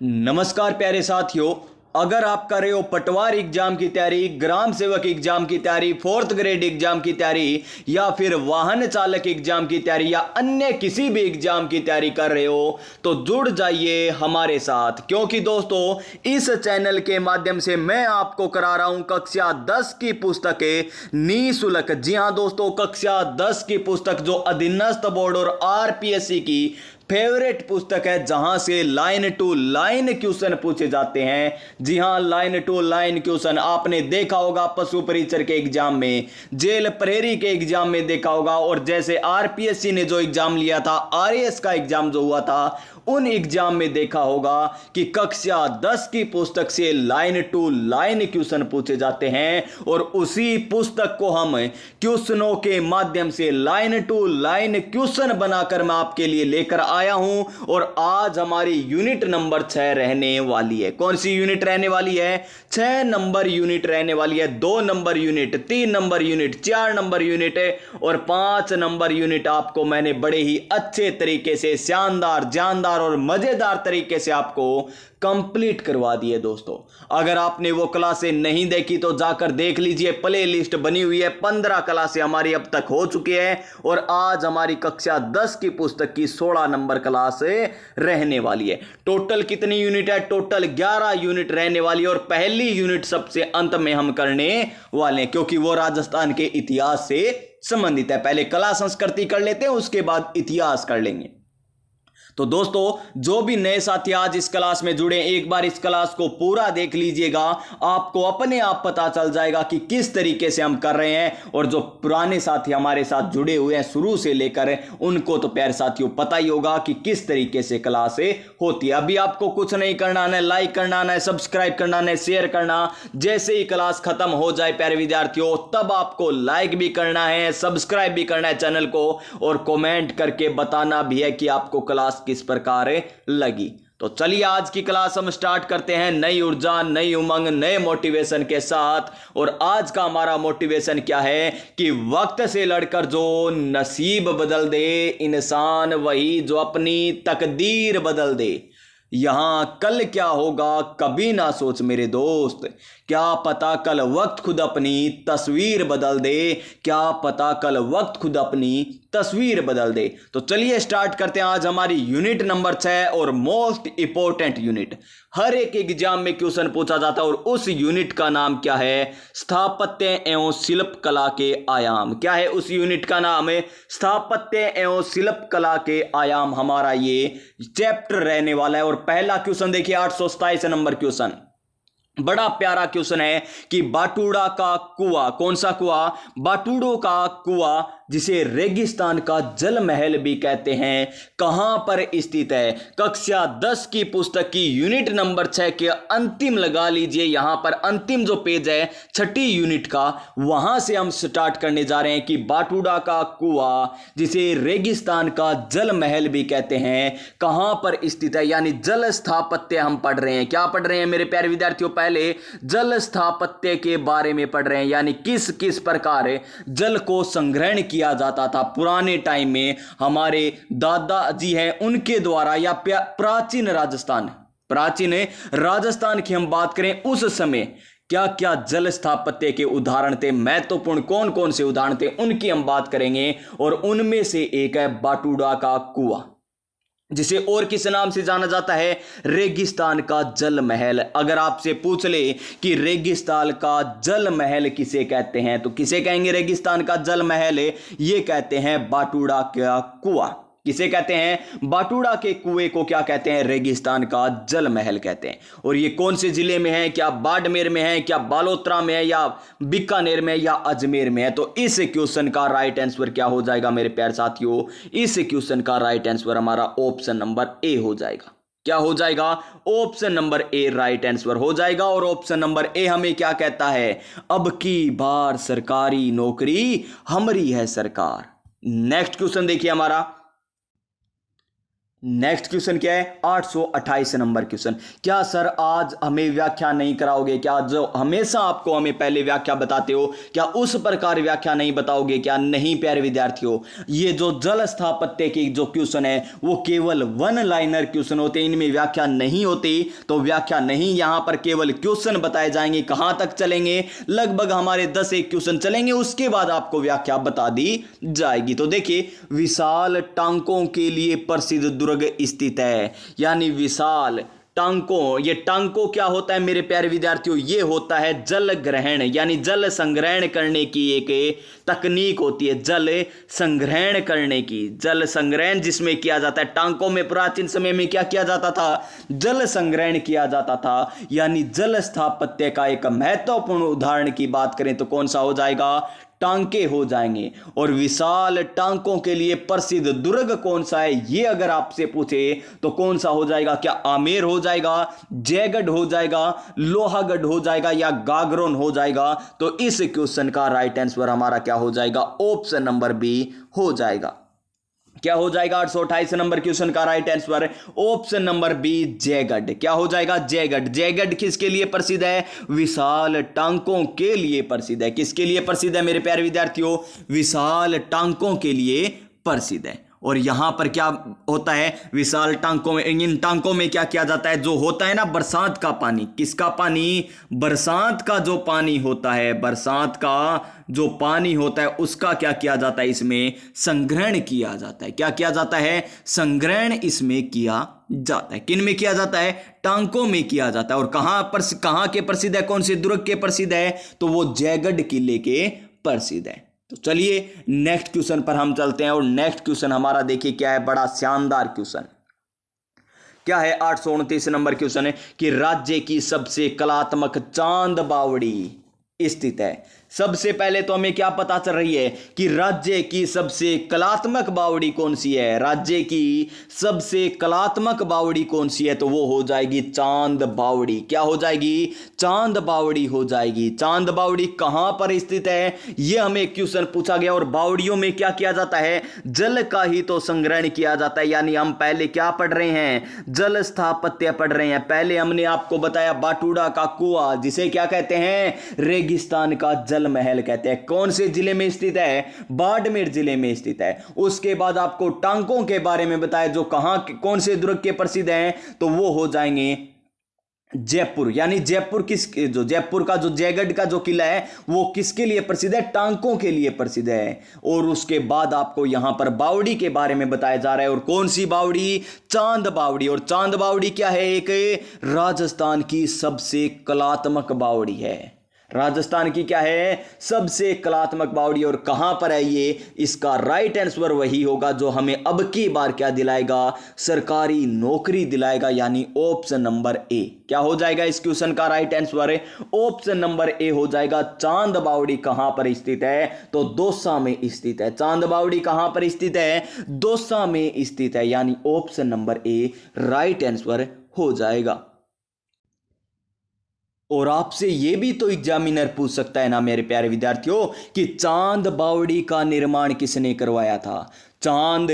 नमस्कार प्यारे साथियों। अगर आप कर रहे हो पटवार एग्जाम की तैयारी, ग्राम सेवक एग्जाम की तैयारी, 4th ग्रेड एग्जाम की तैयारी या फिर वाहन चालक एग्जाम की तैयारी या अन्य किसी भी एग्जाम की तैयारी कर रहे हो तो जुड़ जाइए हमारे साथ, क्योंकि दोस्तों इस चैनल के माध्यम से मैं आपको करा रहा हूं कक्षा 10 की पुस्तकें निःशुल्क। जी हां दोस्तों, कक्षा 10 की पुस्तक जो अधीनस्थ बोर्ड और आरपीएससी की फेवरेट पुस्तक है, जहां से लाइन टू लाइन क्वेश्चन पूछे जाते हैं। जी हां, लाइन टू लाइन क्वेश्चन आपने देखा होगा पशु परीक्षक के एग्जाम में, जेल प्रहरी के एग्जाम में देखा होगा, और जैसे आरपीएससी ने जो एग्जाम लिया था, आरएएस का एग्जाम जो हुआ था, उन एग्जाम में देखा होगा कि कक्षा 10 की पुस्तक से लाइन टू लाइन क्वेश्चन पूछे जाते हैं। और उसी पुस्तक को हम क्वेश्चनों के माध्यम से लाइन टू लाइन क्वेश्चन बनाकर मैं आपके लिए लेकर आया हूं। और आज हमारी यूनिट नंबर 6 रहने वाली है। कौन सी यूनिट रहने वाली है? 6 नंबर यूनिट रहने वाली है। 2 number unit, 3 number unit, 4 number unit और 5 नंबर यूनिट आपको मैंने बड़े ही अच्छे तरीके से, शानदार, जानदार और मजेदार तरीके से आपको कंप्लीट करवा दिए। दोस्तों अगर आपने वो क्लासें नहीं देखी तो जाकर देख लीजिए, प्ले लिस्ट बनी हुई है। 15 क्लासें हमारी अब तक हो चुकी है और आज हमारी कक्षा 10 की पुस्तक की 16 नंबर क्लास रहने वाली है। टोटल कितनी यूनिट है? टोटल 11 यूनिट रहने वाली है और पहली यूनिट सबसे अंत में हम करने वाले हैं, क्योंकि वो राजस्थान के इतिहास से संबंधित है। पहले कला संस्कृति कर लेते हैं, उसके बाद इतिहास कर लेंगे। तो दोस्तों जो भी नए साथी आज इस क्लास में जुड़े, एक बार इस क्लास को पूरा देख लीजिएगा, आपको अपने आप पता चल जाएगा कि किस तरीके से हम कर रहे हैं। और जो पुराने साथी हमारे साथ जुड़े हुए हैं शुरू से लेकर, उनको तो प्यारे साथियों पता ही होगा कि किस तरीके से क्लास होती है। अभी आपको कुछ नहीं करना है, लाइक करना है, सब्सक्राइब करना है, शेयर करना। जैसे ही क्लास खत्म हो जाए प्यारे विद्यार्थियों, तब आपको लाइक भी करना है, सब्सक्राइब भी करना है चैनल को, और कमेंट करके बताना भी है कि आपको क्लास किस प्रकार लगी। तो चलिए आज की क्लास हम स्टार्ट करते हैं नई ऊर्जा, नई उमंग, नए मोटिवेशन के साथ। और आज का हमारा मोटिवेशन क्या है कि वक्त से लड़कर जो नसीब बदल दे इंसान, वही जो अपनी तकदीर बदल दे। यहां कल क्या होगा कभी ना सोच मेरे दोस्त, क्या पता कल वक्त खुद अपनी तस्वीर बदल दे, क्या पता कल वक्त खुद अपनी तस्वीर बदल दे। तो चलिए स्टार्ट करते हैं आज हमारी यूनिट नंबर 6 और मोस्ट इंपॉर्टेंट यूनिट। हर एक एग्जाम में क्वेश्चन पूछा जाता है और उस यूनिट का नाम क्या है? स्थापत्य एवं शिल्प कला के आयाम। क्या है उस यूनिट का नाम? है स्थापत्य एवं शिल्प कला के आयाम। हमारा ये चैप्टर रहने वाला है। और पहला क्वेश्चन देखिए, 827 नंबर क्वेश्चन, बड़ा प्यारा क्वेश्चन है कि बाटूड़ा का कुआं, कौन सा कुआं? बाटूड़ों का कुआं, जिसे रेगिस्तान का जल महल भी कहते हैं, कहां पर स्थित है? कक्षा 10 की पुस्तक की यूनिट नंबर 6 के अंतिम लगा लीजिए, यहां पर अंतिम जो पेज है 6ठी यूनिट का, वहां से हम स्टार्ट करने जा रहे हैं कि बाटूड़ा का कुआं, जिसे रेगिस्तान का जल महल भी कहते हैं, कहां पर स्थित है। यानी जल स्थापत्य हम पढ़ रहे हैं। क्या पढ़ रहे हैं मेरे प्यारे विद्यार्थियों? पहले जल स्थापत्य के बारे में पढ़ रहे हैं, यानी किस किस प्रकार जल को संग्रहण किया जाता था पुराने टाइम में, हमारे दादाजी हैं उनके द्वारा, या प्राचीन राजस्थान की हम बात करें उस समय क्या क्या जल स्थापत्य के उदाहरण थे, महत्वपूर्ण कौन कौन से उदाहरण थे, उनकी हम बात करेंगे। और उनमें से एक है बाटूड़ा का कुआं, जिसे और किस नाम से जाना जाता है? रेगिस्तान का जल महल। अगर आपसे पूछ ले कि रेगिस्तान का जल महल किसे कहते हैं, तो किसे कहेंगे रेगिस्तान का जल महल? ये कहते हैं बाटूड़ा का कुआं। किसे कहते हैं? बाटूड़ा के कुएं को क्या कहते हैं? रेगिस्तान का जल महल कहते हैं। और ये कौन से जिले में है? क्या बाड़मेर में है, क्या बालोतरा में है, या बीकानेर में, या अजमेर में है? तो इस क्वेश्चन का राइट आंसर क्या हो जाएगा मेरे प्यारे साथियों? इस क्वेश्चन का राइट आंसर हमारा ऑप्शन नंबर ए हो जाएगा। क्या हो जाएगा? ऑप्शन नंबर ए राइट आंसर हो जाएगा। और ऑप्शन नंबर ए हमें क्या कहता है? अब की बार सरकारी नौकरी हमारी है सरकार। नेक्स्ट क्वेश्चन देखिए हमारा, नेक्स्ट क्वेश्चन क्या है, 828 नंबर क्वेश्चन। क्या सर आज हमें व्याख्या नहीं कराओगे क्या? जो हमेशा आपको हमें पहले व्याख्या बताते हो, क्या उस प्रकार व्याख्या नहीं बताओगे क्या? नहीं प्यारे विद्यार्थियों, ये जो जल स्थापत्य के जो क्वेश्चन है वो केवल वन लाइनर क्वेश्चन होते हैं, इनमें व्याख्या नहीं होती। तो व्याख्या नहीं, यहां पर केवल क्वेश्चन बताए जाएंगे। कहां तक चलेंगे? लगभग हमारे 10 एक क्वेश्चन चलेंगे, उसके बाद आपको व्याख्या बता दी जाएगी। तो देखिए, विशाल टांकों के लिए प्रसिद्ध दुर्ग स्थित है, यानी विशाल टांकों। ये टांकों क्या होता है मेरे प्यारे विद्यार्थियों? ये होता है जल ग्रहण, यानी जल संग्रहण करने की एक तकनीक होती है, जल संग्रहण करने की। जल संग्रहण जिसमें किया जाता है, टांकों में प्राचीन समय में क्या किया जाता था? जल संग्रहण किया जाता था। यानी जल स्थापत्य का एक महत्वपूर्ण उदाहरण की बात करें तो कौन सा हो जाएगा? टांके हो जाएंगे। और विशाल टांकों के लिए प्रसिद्ध दुर्ग कौन सा है, ये अगर आपसे पूछे तो कौन सा हो जाएगा? क्या आमेर हो जाएगा, जयगढ़ हो जाएगा, लोहागढ़ हो जाएगा, या गागरोन हो जाएगा? तो इस क्वेश्चन का राइट आंसर हमारा क्या हो जाएगा? ऑप्शन नंबर बी हो जाएगा। क्या हो जाएगा? 828 नंबर क्वेश्चन का right answer option number B, Jaigarh. क्या हो जाएगा? जयगढ़। जयगढ़ किसके लिए प्रसिद्ध है? विशाल टांकों के लिए प्रसिद्ध है। किसके लिए प्रसिद्ध है मेरे प्यारे विद्यार्थियों? विशाल टांकों के लिए प्रसिद्ध है। और यहां पर क्या होता है? विशाल टांकों में, इन टांकों में क्या किया जाता है? जो होता है ना बरसात का पानी। किसका पानी? बरसात का जो पानी होता है, बरसात का जो पानी होता है उसका क्या किया जाता है? इसमें संग्रहण किया जाता है। क्या किया जाता है? संग्रहण इसमें किया जाता है। किन में किया जाता है? टांकों में किया जाता है। और कहां के प्रसिद्ध है? कौन से दुर्ग के प्रसिद्ध है? तो वो जयगढ़ किले के प्रसिद्ध है। तो चलिए नेक्स्ट क्वेश्चन पर हम चलते हैं। और नेक्स्ट क्वेश्चन हमारा देखिए क्या है, बड़ा शानदार क्वेश्चन। क्या है? 829 नंबर क्वेश्चन है कि राज्य की सबसे कलात्मक चांद बावड़ी स्थित है। सबसे पहले तो हमें क्या पता चल रही है कि राज्य की सबसे कलात्मक बावड़ी कौन सी है? राज्य की सबसे कलात्मक बावड़ी कौन सी है? तो वो हो जाएगी चांद बावड़ी। क्या हो जाएगी? चांद बावड़ी हो जाएगी। चांद बावड़ी कहां पर स्थित है ये हमें क्वेश्चन पूछा गया। और बावड़ियों में क्या किया जाता है? जल का ही तो संग्रहण किया जाता है। यानी हम पहले क्या पढ़ रहे हैं? जल स्थापत्य पढ़ रहे हैं। पहले हमने आपको बताया बाटूड़ा का कुआं, जिसे क्या कहते हैं? रेगिस्तान का जल महल कहते हैं। कौन से जिले में स्थित है? बाड़मेर जिले में स्थित है। उसके बाद आपको टांकों के बारे में बताया, जो कहां कौन से दुर्ग के प्रसिद्ध हैं? तो वो हो जाएंगे जयपुर। यानी जयपुर जो जयपुर का जो जयगढ़ का जो किला है वो किसके लिए प्रसिद्ध है? टांकों के लिए प्रसिद्ध है। और उसके बाद आपको यहां पर बावड़ी के बारे में बताया जा रहा है। और कौन सी बावड़ी? चांद बावड़ी। और चांद बावड़ी क्या है? एक राजस्थान की सबसे कलात्मक बावड़ी है। राजस्थान की क्या है? सबसे कलात्मक बावड़ी। और कहां पर है ये? इसका राइट आंसर वही होगा जो हमें अब की बार क्या दिलाएगा? सरकारी नौकरी दिलाएगा, यानी ऑप्शन नंबर ए। क्या हो जाएगा इस क्वेश्चन का राइट आंसर? ऑप्शन नंबर ए हो जाएगा। चांद बावड़ी कहां पर स्थित है? तो दौसा में स्थित है। चांद बावड़ी कहां पर स्थित है? दौसा में स्थित है। यानी ऑप्शन नंबर ए राइट आंसर हो जाएगा। और आपसे यह भी तो एग्जामिनर पूछ सकता है ना मेरे प्यारे विद्यार्थियों कि चांद बावड़ी का निर्माण किसने करवाया था? चांद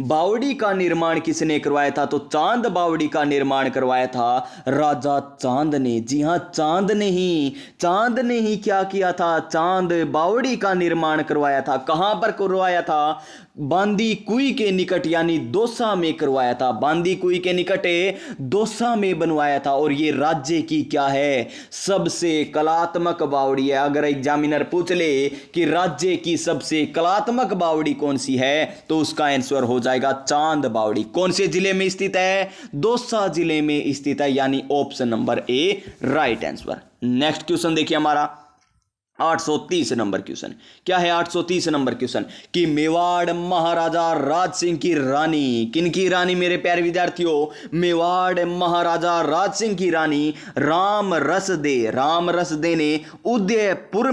बावड़ी का निर्माण किसने करवाया था? तो चांद बावड़ी का निर्माण करवाया था राजा चांद ने। जी हां, चांद ने ही क्या किया था? चांद बावड़ी का निर्माण करवाया था। कहां पर करवाया था? बांदी कुई के निकट, यानी दौसा में करवाया था। बांदी कुई के निकट दौसा में बनवाया था। और ये राज्य की क्या है? सबसे कलात्मक बावड़ी है। अगर एग्जामिनर पूछ ले कि राज्य की सबसे कलात्मक बावड़ी कौन सी है, तो उसका आंसर हो जाएगा चांद बावड़ी। कौन से जिले में स्थित है? दौसा जिले में स्थित है। यानी ऑप्शन नंबर ए राइट आंसर। नेक्स्ट क्वेश्चन देखिए हमारा 830 नंबर क्वेश्चन। क्या है 830 नंबर क्वेश्चन कि मेवाड़ महाराजा राज सिंह की रानी, किनकी रानी मेरे प्यारे विद्यार्थियों? मेवाड़ महाराजा राज सिंह की रानी राम रसदे ने उदयपुर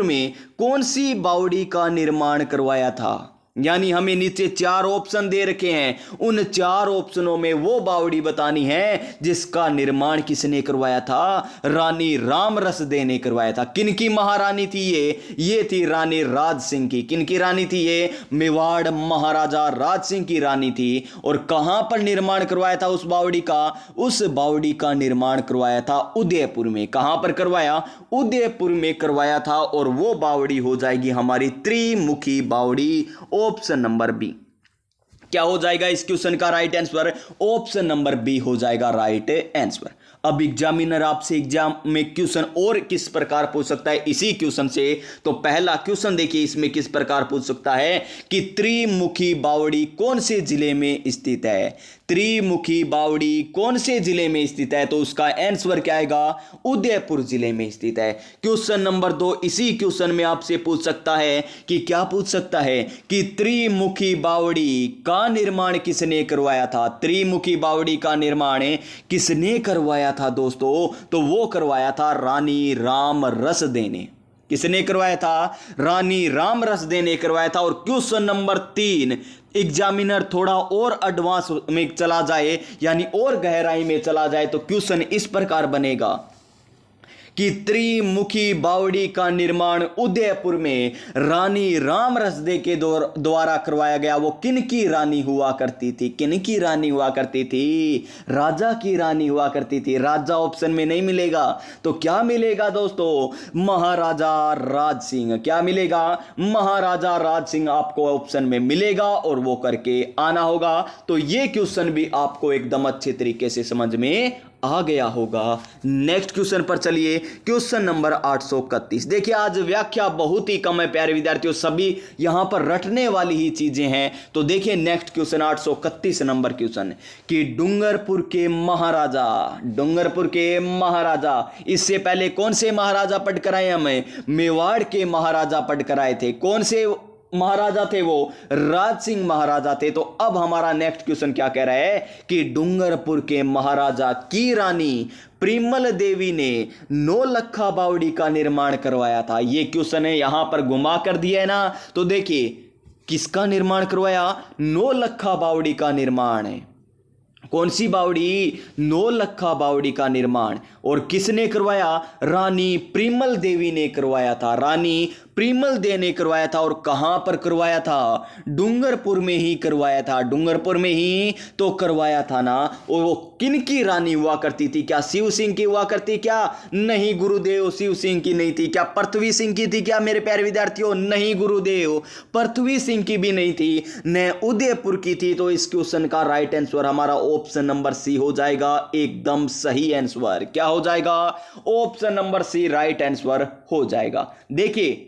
में कौन सी बावड़ी का निर्माण करवाया था? यानी हमें नीचे 4 ऑप्शन दे रखे हैं, उन 4 ऑप्शनों में वो बावड़ी बतानी है जिसका निर्माण किसने करवाया था? रानी रामरसदे ने करवाया था। किनकी महारानी थी ये थी रानी राज सिंह की। किनकी रानी थी ये? मेवाड़ महाराजा राज सिंह की रानी थी। और कहां पर निर्माण करवाया था उस बावड़ी का? उस बावड़ी का निर्माण करवाया था उदयपुर में। कहां पर करवाया? उदयपुर में करवाया था। और वो बावड़ी हो जाएगी हमारी त्रिमुखी बावड़ी। Option number B. क्या हो जाएगा इस क्वेश्चन का right answer? Option number B हो जाएगा राइट आंसर। अब एग्जामिनर आपसे एग्जाम में क्वेश्चन और किस प्रकार पूछ सकता है इसी क्वेश्चन से? तो पहला क्वेश्चन देखिए इसमें किस प्रकार पूछ सकता है कि त्रिमुखी बावड़ी कौन से जिले में स्थित है? त्रिमुखी बावड़ी कौन से जिले में स्थित है? तो उसका आंसर क्या आएगा? उदयपुर जिले में स्थित है। क्वेश्चन नंबर 2 इसी क्वेश्चन में आपसे पूछ सकता है कि क्या पूछ सकता है कि त्रिमुखी बावड़ी का निर्माण किसने करवाया था? त्रिमुखी बावड़ी का निर्माण किसने करवाया था दोस्तों? तो वो करवाया था रानी रामरसदे ने। किसने करवाया था? रानी रामरसदे ने करवाया था। और क्वेश्चन नंबर 3 एग्जामिनर थोड़ा और एडवांस में चला जाए यानी और गहराई में चला जाए तो क्वेश्चन इस प्रकार बनेगा कि त्रिमुखी बावड़ी का निर्माण उदयपुर में रानी रामरसदे के द्वारा करवाया गया। वो किन की रानी हुआ करती थी? किन की रानी हुआ करती थी? राजा की रानी हुआ करती थी। राजा ऑप्शन में नहीं मिलेगा तो क्या मिलेगा दोस्तों? महाराजा राज सिंह। क्या मिलेगा? महाराजा राज सिंह आपको ऑप्शन में मिलेगा और वो करके आना होगा। तो ये क्वेश्चन भी आपको एकदम अच्छे तरीके से समझ में आ गया होगा। नेक्स्ट क्वेश्चन पर चलिए। Question number 831। देखिए आज व्याख्या बहुत ही कम है प्यारे विद्यार्थियों, सभी यहां पर रटने वाली ही चीजें हैं। तो देखिए नेक्स्ट क्वेश्चन 831 नंबर क्वेश्चन कि डूंगरपुर के महाराजा, इससे पहले कौन से महाराजा पढ़ कर आए? हमें मेवाड़ के महाराजा पढ़ कर आए थे। कौन से महाराजा थे वो? राज सिंह महाराजा थे। तो अब हमारा नेक्स्ट क्वेश्चन क्या कह रहा है कि डूंगरपुर के महाराजा की रानी प्रिमल देवी ने नौलखा बावड़ी का निर्माण करवाया था। ये क्वेश्चन है यहां पर घुमा कर दिया है ना। तो देखिए किसका निर्माण करवाया? नौलखा बावड़ी का निर्माण है। कौन सी बावड़ी? नौलखा बावड़ी का निर्माण। और किसने करवाया? रानी प्रिमल देवी ने करवाया था। रानी प्रिमल देवी ने करवाया था। और कहां पर करवाया था? डूंगरपुर में ही करवाया था। डूंगरपुर में ही तो करवाया था ना। और वो किन की रानी हुआ करती थी? क्या शिव सिंह की हुआ करती? क्या नहीं गुरुदेव, शिव सिंह की नहीं थी। क्या पृथ्वी सिंह की थी? क्या मेरे प्यारे विद्यार्थियों? नहीं गुरुदेव, पृथ्वी सिंह की भी नहीं थी, न उदयपुर की थी। तो इस क्वेश्चन का राइट आंसर हमारा ऑप्शन नंबर सी हो जाएगा। एकदम सही आंसर क्या हो जाएगा? Option number C right answer हो जाएगा। देखिए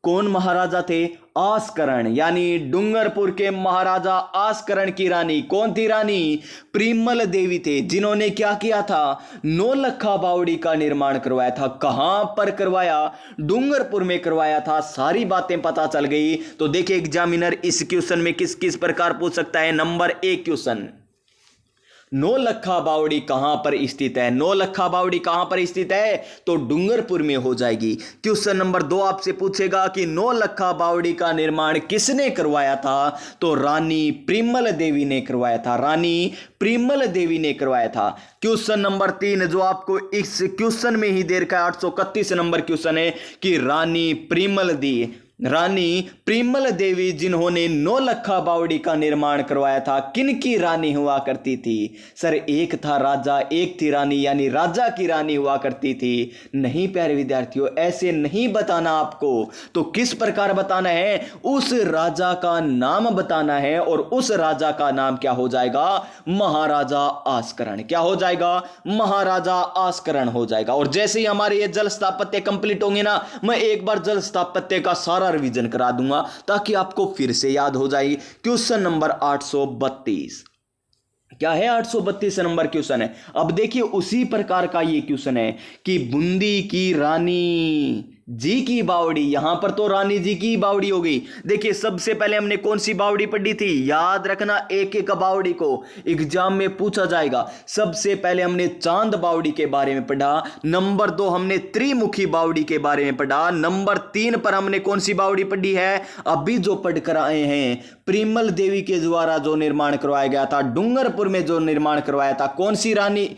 कौन महाराजा थे? आस्करण, यानी डूंगरपुर के महाराजा आस्करण की रानी कौन थी? रानी प्रिमल देवी थे, जिन्होंने क्या किया था? नौलखा बावड़ी का निर्माण करवाया था। कहां पर करवाया? डूंगरपुर में करवाया था। सारी बातें पता चल गई। तो देखिए एग्जामिनर इस क्वेश्चन में किस किस प्रकार पूछ सकता है। नंबर 1 क्वेश्चन, नौलखा बावड़ी कहां पर स्थित है? नौलखा बावड़ी कहां पर स्थित है? तो डूंगरपुर में हो जाएगी। क्वेश्चन नंबर 2 आपसे पूछेगा कि नौलखा बावड़ी का निर्माण किसने करवाया था? तो रानी प्रिमल देवी ने करवाया था। रानी प्रिमल देवी ने करवाया था। क्वेश्चन नंबर 3 जो आपको इस क्वेश्चन में ही दे रखा है, 831 नंबर क्वेश्चन है कि रानी प्रिमल देवी जिन्होंने नौलखा बावड़ी का निर्माण करवाया था, किन की रानी हुआ करती थी? सर एक था राजा, एक थी रानी, यानी राजा की रानी हुआ करती थी। नहीं प्यारे विद्यार्थियों, ऐसे नहीं बताना आपको। तो किस प्रकार बताना है? उस राजा का नाम बताना है। और उस राजा का नाम क्या हो जाएगा? महाराजा आस्करण। क्या हो जाएगा? महाराजा आस्करण हो जाएगा। और जैसे ही हमारे ये जल स्थापत्य कंप्लीट होंगे ना, मैं एक बार जल स्थापत्य का सारा रिवीजन करा दूंगा ताकि आपको फिर से याद हो जाए। क्वेश्चन नंबर 832 क्या है? 832 नंबर क्वेश्चन है। अब देखिए उसी प्रकार का ये क्वेश्चन है कि बूंदी की रानी जी की बावड़ी, यहां पर तो रानी जी की बावड़ी हो गई। देखिए सबसे पहले हमने कौन सी बावड़ी पढ़ी थी, याद रखना एक एक बावड़ी को एग्जाम में पूछा जाएगा। सबसे पहले हमने चांद बावड़ी के बारे में पढ़ा, नंबर 2 हमने त्रिमुखी बावड़ी के बारे में पढ़ा, नंबर 3 पर हमने कौन सी बावड़ी पढ़ी है, अभी जो पढ़कर आए हैं, प्रिमल देवी के द्वारा जो निर्माण करवाया गया था, डूंगरपुर में जो निर्माण करवाया था, कौन सी रानी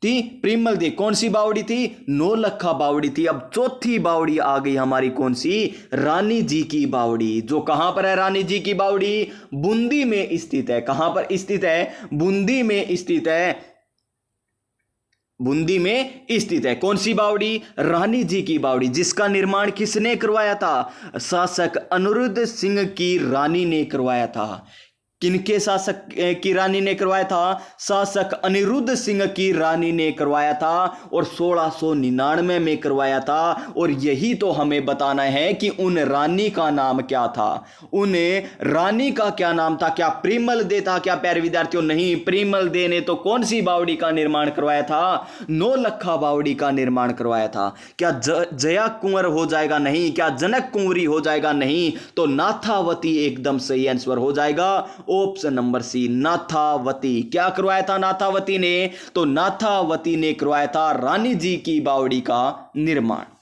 थी, प्रिमल देवी। कौन सी बावड़ी थी, नौलखा बावड़ी थी। अब चौथी बावड़ी आ गई हमारी, कौन सी, रानी जी की बावड़ी। जो कहां पर है रानी जी की बावड़ी, बूंदी में स्थित है। कहां पर स्थित है, बूंदी में स्थित है, बूंदी में स्थित है। कौन सी बावड़ी, रानी जी की बावड़ी, जिसका निर्माण किसने करवाया था, शासक अनिरुद्ध सिंह की रानी ने करवाया था। किनके शासक की रानी ने करवाया था, शासक अनिरुद्ध सिंह की रानी ने करवाया था, और 1699 में करवाया था। और यही तो हमें बताना है कि उन रानी का नाम क्या था, उन रानी का क्या नाम था। क्या प्रिमल दे था क्या प्यारे विद्यार्थियों, नहीं, प्रिमल दे ने तो कौन सी बावड़ी का निर्माण करवाया था, नौलखा बावड़ी का निर्माण करवाया था। क्या जया कुंवर हो जाएगा, नहीं। क्या जनक कुंवरी हो जाएगा, नहीं। तो नाथावती एकदम सही आंसर हो जाएगा, ऑप्शन नंबर सी, नाथावती। क्या करवाया था नाथावती ने, तो नाथावती ने करवाया था रानी जी की बावड़ी का निर्माण।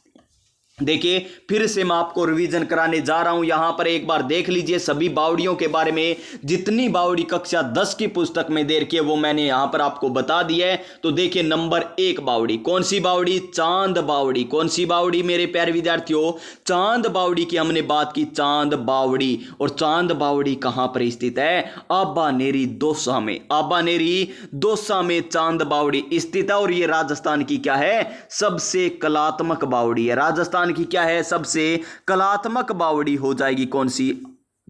देखिए फिर से मैं आपको रिवीजन कराने जा रहा हूं, यहां पर एक बार देख लीजिए सभी बावड़ियों के बारे में। जितनी बावड़ी कक्षा 10 की पुस्तक में दे रखी है वो मैंने यहां पर आपको बता दिया है। तो देखिए नंबर 1 बावड़ी, कौन सी बावड़ी, चांद बावड़ी। कौन सी बावड़ी मेरे प्यारे विद्यार्थियों, चांद बावड़ी की हमने बात की, चांद बावड़ी। और चांद बावड़ी कहां पर स्थित है, आबानेरी दौसा में, आबानेरी दौसा में चांद बावड़ी स्थित है। और ये राजस्थान की क्या है, सबसे कलात्मक बावड़ी है। राजस्थान की क्या है, सबसे कलात्मक बावड़ी हो जाएगी कौन सी,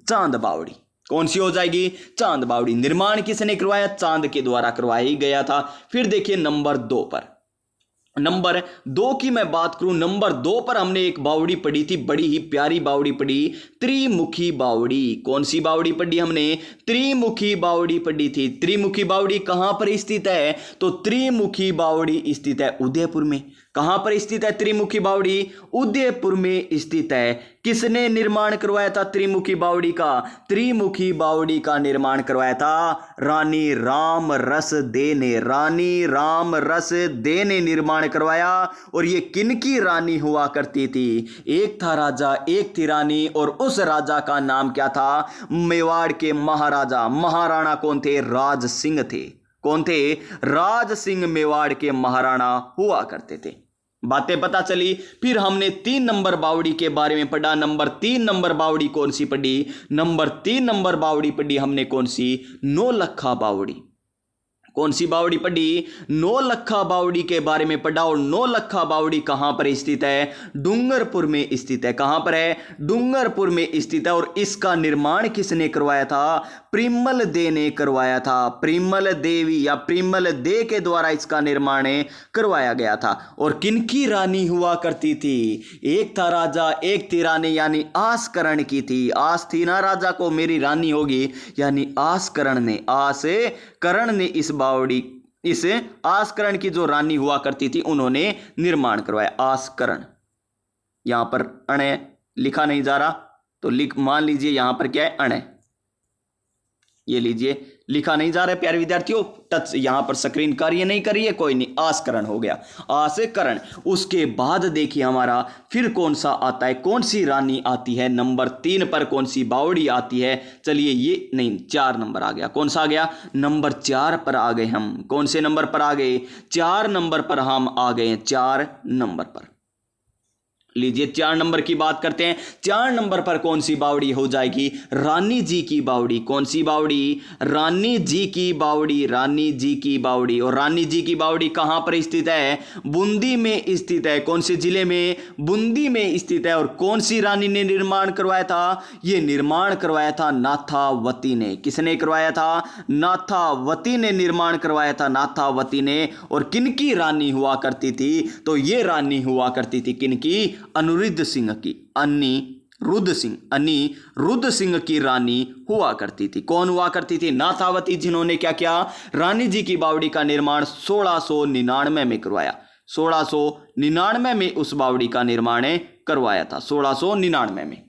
चांद बावड़ी। कौन सी हो जाएगी, चांद बावड़ी। निर्माण किसने करवाया, चांद के द्वारा करवाया गया था। फिर देखिए नंबर 2 पर, नंबर 2 की मैं बात करूं, नंबर 2 पर हमने एक बावड़ी पढ़ी थी, बड़ी ही प्यारी बावड़ी पढ़ी, त्रिमुखी बावड़ी। कौन सी बावड़ी पढ़ी हमने, त्रिमुखी बावड़ी पढ़ी थी। त्रिमुखी बावड़ी कहां पर स्थित है, तो त्रिमुखी बावड़ी स्थित है उदयपुर में। कहां पर स्थित है त्रिमुखी बावड़ी, उदयपुर में स्थित है। किसने निर्माण करवाया था त्रिमुखी बावड़ी का, त्रिमुखी बावड़ी का निर्माण करवाया था रानी राम रस दे ने, रानी राम रस दे ने निर्माण करवाया। और ये किनकी रानी हुआ करती थी, एक था राजा एक थी रानी, और उस राजा का नाम क्या था, मेवाड़ के महाराजा, महाराणा कौन थे, राज सिंह थे। कौन थे, राज सिंह मेवाड़ के महाराणा हुआ करते थे। बातें पता चली। फिर हमने 3 नंबर बावड़ी के बारे में पढ़ा। नंबर 3 नंबर बावड़ी कौन सी पढ़ी, नंबर 3 नंबर बावड़ी पढ़ी हमने कौन सी, नौलखा बावड़ी। कौन सी बावड़ी पढ़ी, नौलखा बावड़ी के बारे में पढ़ा। और नौलखा बावड़ी कहां पर स्थित है, डूंगरपुर में स्थित है। कहां पर है, डूंगरपुर में स्थित है। और इसका निर्माण किसने करवाया था, प्रिमल दे ने करवाया था। प्रिमल देवी या प्रिमल दे के द्वारा इसका निर्माण करवाया गया था। और किनकी रानी हुआ करती थी, एक था राजा एक थी रानी, यानी आसकरण की थी। आस थी ना राजा को मेरी रानी होगी, यानी आसकरण ने, आसकरण ने इस बावड़ी, इस आसकरण की जो रानी हुआ करती थी उन्होंने निर्माण करवाया, आसकरण। यहां पर अणे लिखा नहीं जा रहा तो मान लीजिए यहां पर क्या है, अणे, ये लीजिए लिखा नहीं जा रहा है प्यारे विद्यार्थियों, टच यहां पर स्क्रीन कार्य नहीं कर रही है, कोई नहीं, आसकरण हो गया, आसकरण। उसके बाद देखिए हमारा फिर कौन सा आता है, कौन सी रानी आती है, नंबर 3 पर कौन सी बावड़ी आती है। चलिए ये नहीं, 4 नंबर आ गया, कौन सा आ गया, नंबर 4 पर आ गए हम। कौन से नंबर पर आ गए, 4 नंबर पर हम आ गए, 4 नंबर पर। लीजिए 4 नंबर की बात करते हैं। 4 नंबर पर कौन सी बावड़ी हो जाएगी, रानी जी की बावड़ी। कौन सी बावड़ी, रानी जी की बावड़ी, रानी जी की बावड़ी। और रानी जी की बावड़ी कहां पर स्थित है, बूंदी में स्थित है। कौन से जिले में, बूंदी में स्थित है। और कौन सी रानी ने निर्माण करवाया था, यह निर्माण करवाया था नाथावती ने। किसने करवाया था, नाथावती ने निर्माण करवाया था, नाथावती ने। और किनकी रानी हुआ करती थी, तो यह रानी हुआ करती थी किनकी, अनिरुद्ध सिंह की, अनिरुद्ध सिंह, अनिरुद्ध सिंह की रानी हुआ करती थी। कौन हुआ करती थी, नाथावती, जिन्होंने क्या किया, रानी जी की बावड़ी का निर्माण 1699 में करवाया। 1699 में उस बावड़ी का निर्माण करवाया था 1699 में।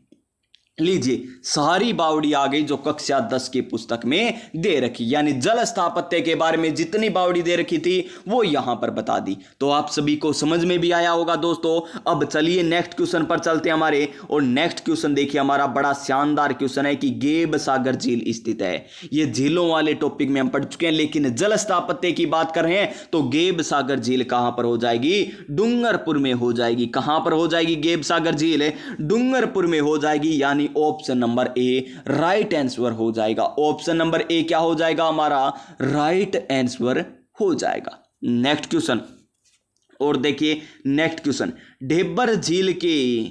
लीजिए सारी बावड़ी आ गई जो कक्षा 10 की पुस्तक में दे रखी, यानी जल स्थापत्य के बारे में जितनी बावड़ी दे रखी थी वो यहां पर बता दी। तो आप सभी को समझ में भी आया होगा दोस्तों। अब चलिए नेक्स्ट क्वेश्चन पर चलते हैं हमारे, और नेक्स्ट क्वेश्चन देखिए हमारा बड़ा शानदार क्वेश्चन है कि गेब सागर झील स्थित है। ये झीलों वाले टॉपिक में हम पढ़ चुके हैं, लेकिन जल स्थापत्य की बात कर रहे हैं तो गेब सागर झील कहां पर हो जाएगी? डूंगरपुर में हो जाएगी। कहां पर हो जाएगी गेब सागर झील? डूंगरपुर में हो जाएगी, यानी ऑप्शन नंबर ए राइट आंसर हो जाएगा। ऑप्शन नंबर ए क्या हो जाएगा? हमारा राइट आंसर हो जाएगा। नेक्स्ट क्वेश्चन, और देखिए नेक्स्ट क्वेश्चन, ढेबर झील के,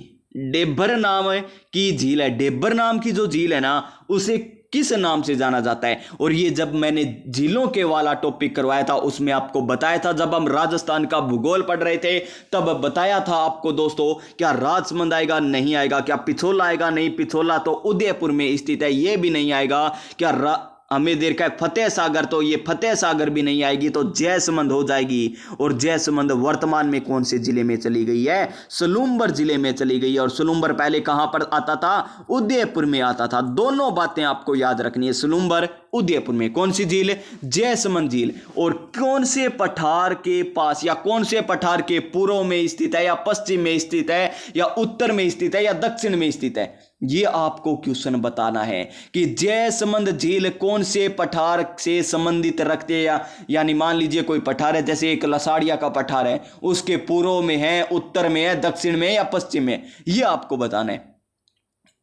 ढेबर नाम की झील है, ढेबर नाम की जो झील है ना उसे किस नाम से जाना जाता है? और ये जब मैंने झीलों के वाला टॉपिक करवाया था उसमें आपको बताया था, जब हम राजस्थान का भूगोल पढ़ रहे थे तब बताया था आपको दोस्तों, क्या राजसमंद आएगा? नहीं आएगा। क्या पिछोला आएगा? नहीं, पिछोला तो उदयपुर में स्थित है, ये भी नहीं आएगा। क्या हमें देर का फतेह सागर, तो ये फतेह सागर भी नहीं आएगी, तो जयसमंद हो जाएगी। और जयसमंद वर्तमान में कौन से जिले में चली गई है? सलूम्बर जिले में चली गई है। और सलूम्बर पहले कहां पर आता था? उदयपुर में आता था। दोनों बातें आपको याद रखनी है, सलूम्बर उदयपुर में। कौन सी झील? जयसमंद झील। और कौन से पठार के पास, या कौन से पठार के पूर्व में स्थित है, या पश्चिम में स्थित है, या उत्तर में स्थित है, या दक्षिण में स्थित है? ये आपको क्वेश्चन बताना है कि जयसमंद झील कौन से पठार से संबंधित रखते हैं, यानी मान लीजिए कोई पठार है, जैसे एक लसाड़िया का पठार है, उसके पूर्व में है, उत्तर में है, दक्षिण में है, या पश्चिम में, ये आपको बताना है।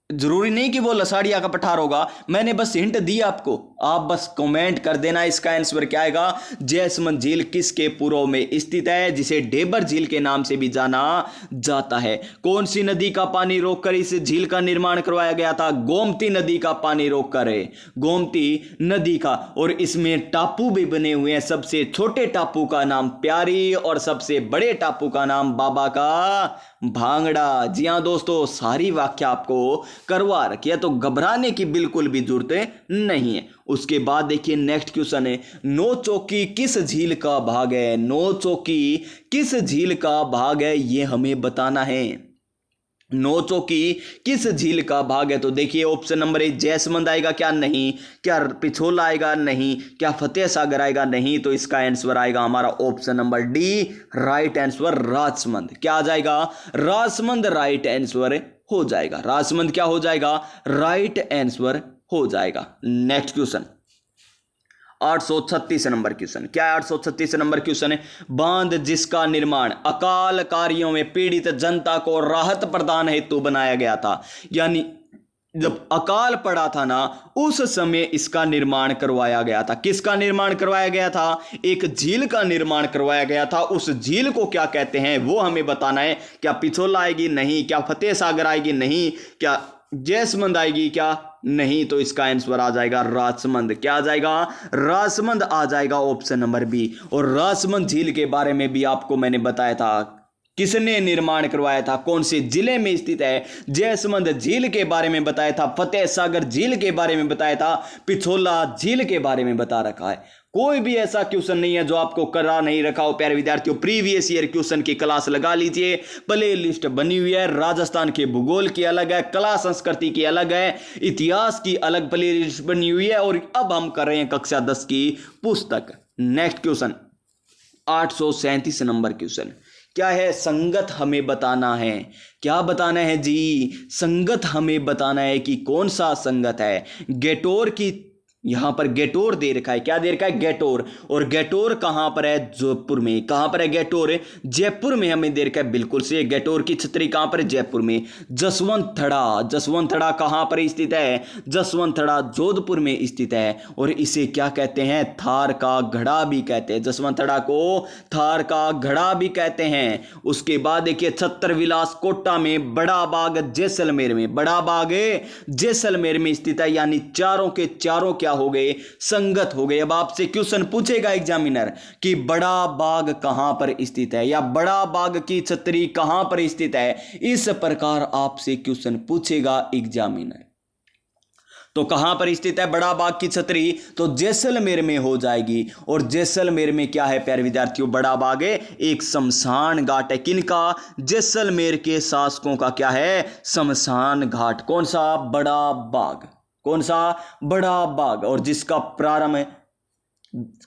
जरूरी नहीं कि वो लसाड़िया का पठार होगा, मैंने बस हिंट दी आपको, आप बस कमेंट कर देना इसका आंसर क्या आएगा। जयसमंद झील किसके पूर्व में स्थित है, जिसे ढेबर झील के नाम से भी जाना जाता है? कौन सी नदी का पानी रोककर इस झील का निर्माण करवाया गया था? गोमती नदी का पानी रोककर है, गोमती नदी का। और इसमें टापू भी बने हुए हैं, सबसे छोटे टापू का नाम प्यारी और सबसे बड़े टापू का नाम बाबा का भांगड़ा। जी हां दोस्तों, सारी व्याख्या आपको करवा रखी है, तो घबराने की बिल्कुल भी जरूरत नहीं है। उसके बाद देखिए नेक्स्ट क्वेश्चन है, नौचौकी किस झील का भाग है? नौचौकी किस झील का भाग है, ये हमें बताना है। नौचौकी किस झील का भाग है? तो देखिए ऑप्शन नंबर ए जयसमंद आएगा क्या? नहीं। क्या पिछोला आएगा? नहीं। क्या फतेह सागर आएगा? नहीं। तो इसका आंसर आएगा हमारा option number D, right answer Rajsamand. क्या आ जाएगा? राजसमंद राइट आंसर हो जाएगा। राजसमंद क्या हो जाएगा? राइट आंसर हो जाएगा। नेक्स्ट क्वेश्चन 836 नंबर क्वेश्चन, क्या है 836 नंबर क्वेश्चन है, बांध जिसका निर्माण अकालकारियों में पीड़ित जनता को राहत प्रदान हेतु बनाया गया था, यानी जब अकाल पड़ा था ना उस समय इसका निर्माण करवाया गया था। किसका निर्माण करवाया गया था? एक झील का निर्माण करवाया गया था। उस झील को क्या कहते हैं वो हमें बताना है। क्या पिछोला आएगी? नहीं। क्या फतेह सागर आएगी? नहीं। क्या जयसमंद आएगी? क्या नहीं। तो इसका आंसर आ जाएगा राजसमंद। क्या आ जाएगा? राजसमंद आ जाएगा, ऑप्शन नंबर बी। और राजसमंद झील के बारे में भी आपको मैंने बताया था, किसने निर्माण करवाया था, कौन से जिले में स्थित है। जयसमंद झील के बारे में बताया था, फतेह सागर झील के बारे में बताया था, पिछोला झील के बारे में बता रखा है। कोई भी ऐसा क्वेश्चन नहीं है जो आपको करा नहीं रखा हो प्यारे विद्यार्थियों। प्रीवियस ईयर क्वेश्चन की क्लास लगा लीजिए, प्ले लिस्ट बनी हुई है। राजस्थान के भूगोल की अलग है, कला संस्कृति की अलग है, इतिहास की अलग प्ले लिस्ट बनी हुई है। और अब हम कर रहे हैं कक्षा 10 की पुस्तक। नेक्स्ट क्वेश्चन 837 नंबर क्वेश्चन, क्या है? संगत हमें बताना है। क्या बताना है जी? संगत हमें बताना है कि कौन सा संगत है। गेटोर की, यहां पर गेटोर दे रखा है। क्या दे रखा है? गेटोर। और गेटोर कहां पर है? जोधपुर में। कहां पर है गेटोर? जयपुर में हमें दे रखा है, बिल्कुल से। गेटोर की छतरी कहां पर है? जयपुर में। जसवंतथड़ा, जसवंतथड़ा कहां पर स्थित है? जसवंतथड़ा जोधपुर में स्थित है। और इसे क्या कहते हैं? थार का घड़ा भी कहते हैं। जसवंतथड़ा को थार का घड़ा भी कहते हैं। उसके बाद देखिए छत्रविलास कोटा में, बड़ा बाग जैसलमेर में, बड़ा बाग जैसलमेर में स्थित है। यानी चारों के चारों क्या हो गए? संगत हो गए। अब आपसे क्वेश्चन पूछेगा एग्जामिनर कि बड़ा बाग कहां पर स्थित है, या बड़ा बाग की छतरी कहां पर स्थित है। इस प्रकार आपसे क्वेश्चन पूछेगा एग्जामिनर। तो कहां पर स्थित है बड़ा बाग की छतरी? तो जैसलमेर में हो जाएगी। और जैसलमेर में क्या है प्यारे विद्यार्थियों? बड़ा बाग है, एक शमशान घाट है। किनका? जैसलमेर के शासकों का क्या है? शमशान घाट। कौन सा? बड़ा बाग। कौन सा? बड़ा बाग। और जिसका प्रारंभ है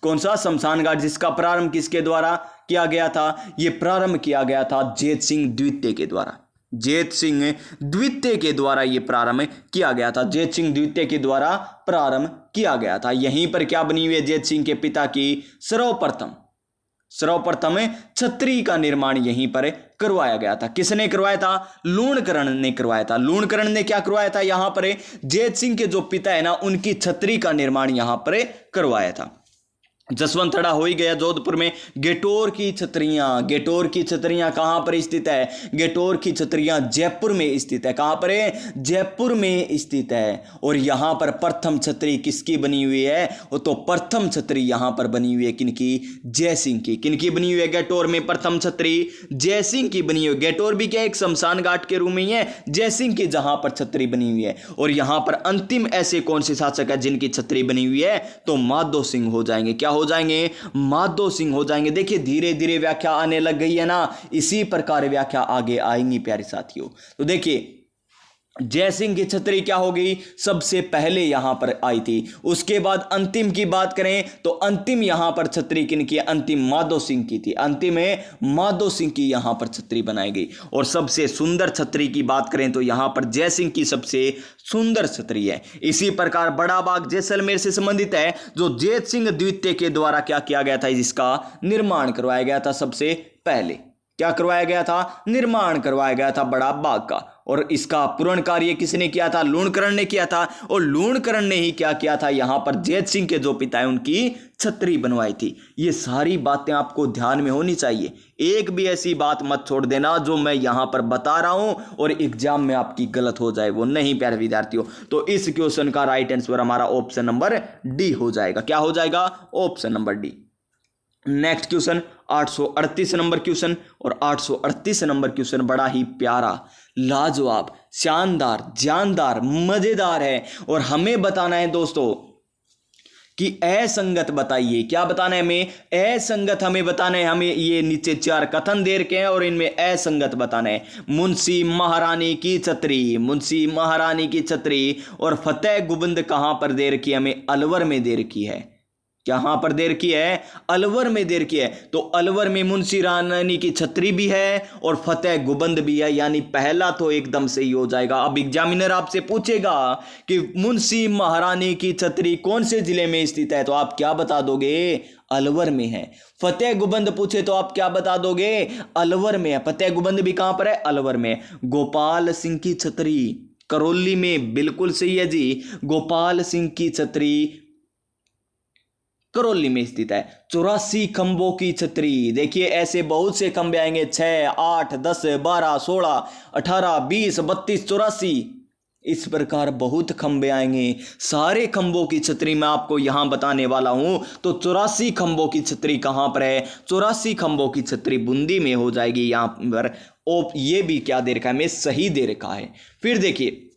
कौन सा? शमशान घाट, जिसका प्रारंभ किसके द्वारा किया गया था? यह प्रारंभ किया गया था जैत सिंह द्वितीय के द्वारा। जैत सिंह द्वितीय के द्वारा यह प्रारंभ किया गया था। जैत सिंह द्वितीय के द्वारा प्रारंभ किया गया था। यहीं पर क्या बनी हुई है? जैत सिंह के पिता की सर्वप्रथम छतरी का निर्माण यहीं पर करवाया गया था। किसने करवाया था? लूणकरण ने करवाया था। लूणकरण ने क्या करवाया था? यहां पर जैत सिंह के जो पिता है ना, उनकी छतरी का निर्माण यहां पर करवाया था। जसवंतड़ा हो ही गया। जोधपुर में गेटोर की छतरियां कहां पर स्थित है? गेटोर की छतरियां जयपुर में स्थित है। कहां पर है? जयपुर में स्थित है। और यहां पर प्रथम छतरी किसकी बनी हुई है? तो प्रथम छतरी यहां पर बनी हुई है किनकी? जयसिंह की। किनकी बनी हुई है? गेटोर में प्रथम छतरी जयसिंह की बनी हुई है। गेटोर भी क्या एक शमशान घाट के रूप में ही है, जयसिंह की जहां पर छतरी बनी हुई है। और यहां पर अंतिम ऐसे कौन से शासक है जिनकी छतरी बनी हुई है? तो माधो सिंह हो जाएंगे। क्या हो जाएंगे? माधो सिंह हो जाएंगे। देखिए धीरे धीरे व्याख्या आने लग गई है ना, इसी प्रकार व्याख्या आगे आएंगी प्यारे साथियों। तो देखिए जयसिंह की छतरी क्या होगी? सबसे पहले यहां पर आई थी। उसके बाद अंतिम की बात करें तो अंतिम यहां पर छतरी किनकी? अंतिम माधो सिंह की थी। अंतिम है माधो सिंह की यहां पर छतरी बनाई गई। और सबसे सुंदर छतरी की बात करें तो यहां पर जयसिंह की सबसे सुंदर छतरी है। इसी प्रकार बड़ा बाग जैसलमेर से संबंधित है, जो जैत सिंह द्वितीय के द्वारा क्या किया गया था? जिसका निर्माण करवाया गया था। सबसे पहले क्या करवाया गया था? निर्माण करवाया गया था बड़ा बाग का। और इसका पूर्ण कार्य किसने किया था? लूणकरण ने किया था। और लूणकरण ने ही क्या किया था? यहां पर जैत सिंह के जो पिता है उनकी छतरी बनवाई थी। ये सारी बातें आपको ध्यान में होनी चाहिए। एक भी ऐसी बात मत छोड़ देना जो मैं यहां पर बता रहा हूं और एग्जाम में आपकी गलत हो जाए, वो नहीं प्यारे विद्यार्थियों। तो इस क्वेश्चन का राइट आंसर हमारा ऑप्शन नंबर डी हो जाएगा। क्या हो जाएगा? Option number D. Next question 838 number question. और 838 नंबर क्वेश्चन बड़ा ही प्यारा, लाजवाब, शानदार, जानदार, मजेदार है। और हमें बताना है दोस्तों कि असंगत बताइए। क्या बताना है हमें? असंगत हमें बताना है। हमें ये नीचे 4 कथन दे रखे हैं और इनमें असंगत बताना है। मुंशी महारानी की छतरी और फतेह गुंबद कहां पर दे रखी है? हमें अलवर में दे रखी है। कहां पर दे रखी है? अलवर में दे रखी है। तो अलवर में मुंशी रानी की छतरी भी है और फतेह गुंबद भी है, यानी पहला तो एकदम सही हो जाएगा। अब एग्जामिनर आपसे पूछेगा कि मुंशी महारानी की छतरी कौन से जिले में स्थित है, तो आप क्या बता दोगे? अलवर में है। फतेह गुंबद पूछे तो आप क्या बता दोगे? अलवर में है। फतेह गुंबद भी कहां पर है? अलवर में। गोपाल सिंह की छतरी करौली में, बिल्कुल सही है जी। गोपाल सिंह की छतरी करौली में स्थित है। 84 खंभों की छतरी, देखिए ऐसे बहुत से खंभे आएंगे, 6, 8, 10, 12, 16, 18, 20, 32, 84, इस प्रकार बहुत खंभे आएंगे। सारे खंभों की छतरी मैं आपको यहां बताने वाला हूं। तो 84 खंभों की छतरी कहां पर है? 84 खंभों की छतरी बूंदी में हो जाएगी। यहां पर ये भी क्या दे रखा है? मैं सही दे रखा है। फिर देखिए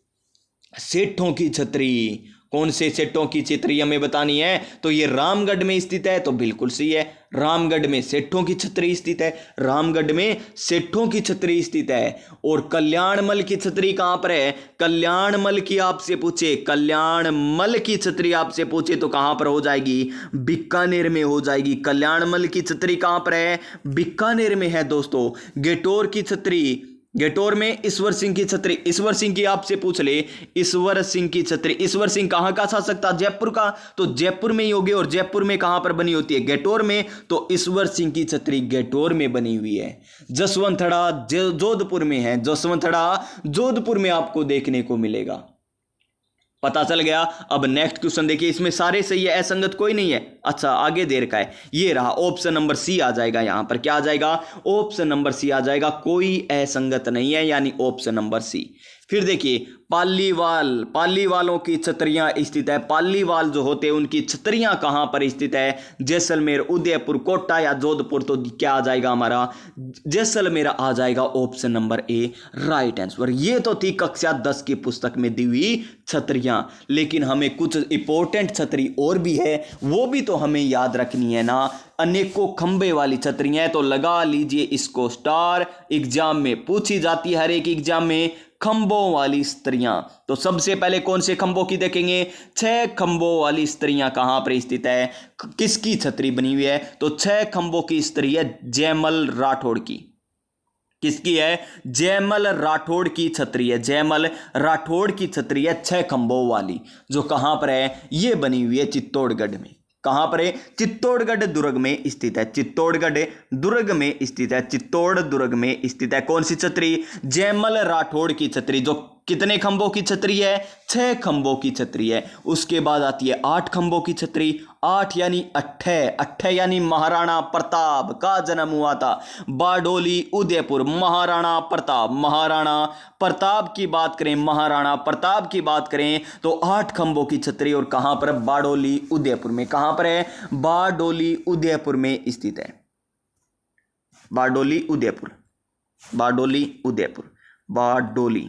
सेठों की छतरी, कौन से सेठों की छतरी हमें बतानी है? तो ये रामगढ़ में स्थित है। तो बिल्कुल सही है, रामगढ़ में सेठों की छतरी स्थित है। रामगढ़ में सेठों की छतरी स्थित है। और कल्याणमल की छतरी कहां पर है? कल्याणमल की आपसे पूछे, कल्याणमल की छतरी आपसे पूछे तो कहां पर हो जाएगी? बीकानेर में हो जाएगी। कल्याणमल की छतरी कहां पर है? बीकानेर में है दोस्तों। गेटोर की छतरी, गेटोर में ईश्वर सिंह की छतरी, ईश्वर सिंह की आपसे पूछ ले, ईश्वर सिंह की छतरी, ईश्वर सिंह कहां का शासक था? जयपुर का। तो जयपुर में ही होगी। और जयपुर में कहां पर बनी होती है? गेटोर में। तो ईश्वर सिंह की छतरी गेटोर में बनी हुई है। जसवंतड़ा जोधपुर में है। जसवंतड़ा जोधपुर में आपको देखने को मिलेगा। पता चल गया। अब नेक्स्ट क्वेश्चन देखिए, इसमें सारे सही है, असंगत कोई नहीं है। अच्छा आगे दे रखा है, ये रहा ऑप्शन नंबर सी आ जाएगा यहाँ पर। क्या आ जाएगा? ऑप्शन नंबर सी आ जाएगा, कोई असंगत नहीं है, यानी ऑप्शन नंबर सी। फिर देखिए पालीवालों की छतरियां स्थित है। पालीवाल जो होते हैं उनकी छतरियां कहां पर स्थित है? जैसलमेर, उदयपुर, कोटा या जोधपुर? तो क्या आ जाएगा हमारा? जैसलमेर आ जाएगा, ऑप्शन नंबर ए राइट आंसर। ये तो थी कक्षा 10 की पुस्तक में दी हुई छतरियां, लेकिन हमें कुछ इंपॉर्टेंट छतरी और भी है, वो भी तो हमें याद रखनी है ना। अनेकों खंबे वाली छतरियां है, तो लगा लीजिए इसको स्टार, एग्जाम में पूछी जाती है हर एक एग्जाम में। खंभों वाली स्त्रियां, तो सबसे पहले कौन से खंभों की देखेंगे? 6 खंभों वाली स्त्रियां कहां पर स्थित है? किसकी छतरी बनी हुई है? तो 6 खंभों की स्त्री है जयमल राठौड़ की। किसकी है? जयमल राठौड़ की छतरी है। जयमल राठौड़ की छतरी है 6 खंभों वाली, जो कहां पर है? ये बनी हुई है चित्तौड़गढ़ में। कहां पर है? चित्तौड़गढ़ दुर्ग में स्थित है। चित्तौड़गढ़ दुर्ग में स्थित है। चित्तौड़ दुर्ग में स्थित है कौन सी छतरी? जयमल राठौड़ की छतरी, जो कितने खंभों की छतरी है? 6 खंभों की छतरी है। उसके बाद आती है 8 खंभों की छतरी। 8 यानी अट्ठे यानी महाराणा प्रताप का जन्म हुआ था बारडोली उदयपुर। महाराणा प्रताप की बात करें, महाराणा प्रताप की बात करें तो 8 खंभों की छतरी, और कहां पर? बारडोली उदयपुर में। कहां पर है? बारडोली उदयपुर में स्थित है। बारडोली उदयपुर, बारडोली उदयपुर, बारडोली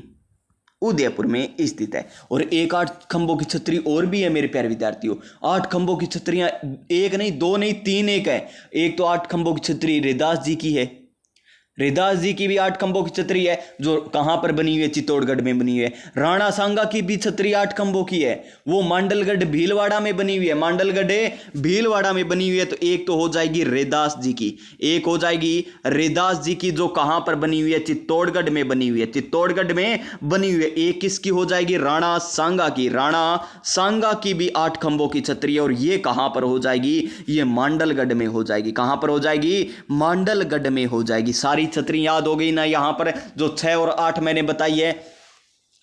उदयपुर में स्थित है। और एक 8 खंभों की छतरी और भी है मेरे प्यारे विद्यार्थियों। 8 खंभों की छतरियां एक नहीं, 2 नहीं, 3 एक है। एक तो 8 खंभों की छतरी रैदास जी की है। रैदास जी की भी 8 खंभों की छतरी है, जो कहां पर बनी हुई है? चित्तौड़गढ़ में बनी हुई है। राणा सांगा की भी छतरी 8 खंभों की है, वो मांडलगढ़ भीलवाड़ा में बनी हुई है। मांडलगढ़ भीलवाड़ा में बनी हुई है। तो एक तो हो जाएगी रैदास जी की, एक हो जाएगी रैदास जी की, जो कहां पर बनी हुई है? चित्तौड़गढ़ में बनी हुई है। चित्तौड़गढ़ में बनी हुई है। एक किसकी हो जाएगी? राणा सांगा की। राणा सांगा की भी 8 खंभों की छतरी है, और ये कहां पर हो जाएगी? ये मांडलगढ़ में हो जाएगी। कहां पर हो जाएगी? मांडलगढ़ में हो जाएगी। सारी छतरी याद हो गई ना यहां पर? जो 6 और 8 मैंने बताई है।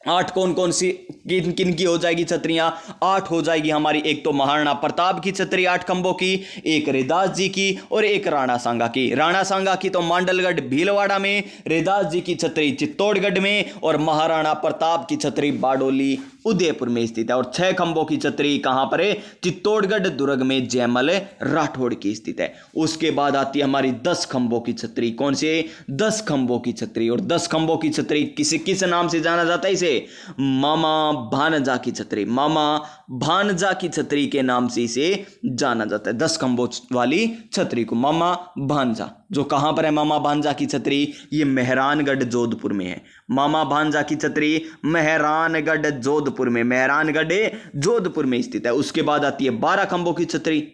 8 कौन कौन सी, किन किन की हो जाएगी छतरियां? 8 हो जाएगी हमारी। एक तो महाराणा प्रताप की छतरी 8 खंभों की, एक रैदास जी की, और एक राणा सांगा की। राणा सांगा की तो मांडलगढ़ भीलवाड़ा में, रैदास जी की छतरी चित्तौड़गढ़ में, और महाराणा प्रताप की छतरी बारडोली उदयपुर में स्थित है। और 6 खंभों की छतरी कहां पर है? चित्तौड़गढ़ दुर्ग में जयमल राठौड़ की स्थित है। उसके बाद आती है हमारी 10 खंभों की छतरी। कौन से? 10 खंभों की छतरी। और 10 खंभों की छतरी किस नाम से जाना जाता है? इसे मामा भानजा की छतरी। मामा भानजा की छतरी के नाम से इसे जाना जाता है। 10 खंभों वाली छतरी को मामा भानजा, जो कहां पर है मामा भानजा की छतरी? ये मेहरानगढ़ जोधपुर में है। मामा भानजा की छतरी मेहरानगढ़ जोधपुर में, मेहरानगढ़ जोधपुर में स्थित है। उसके बाद आती है 12 खंभों की छतरी।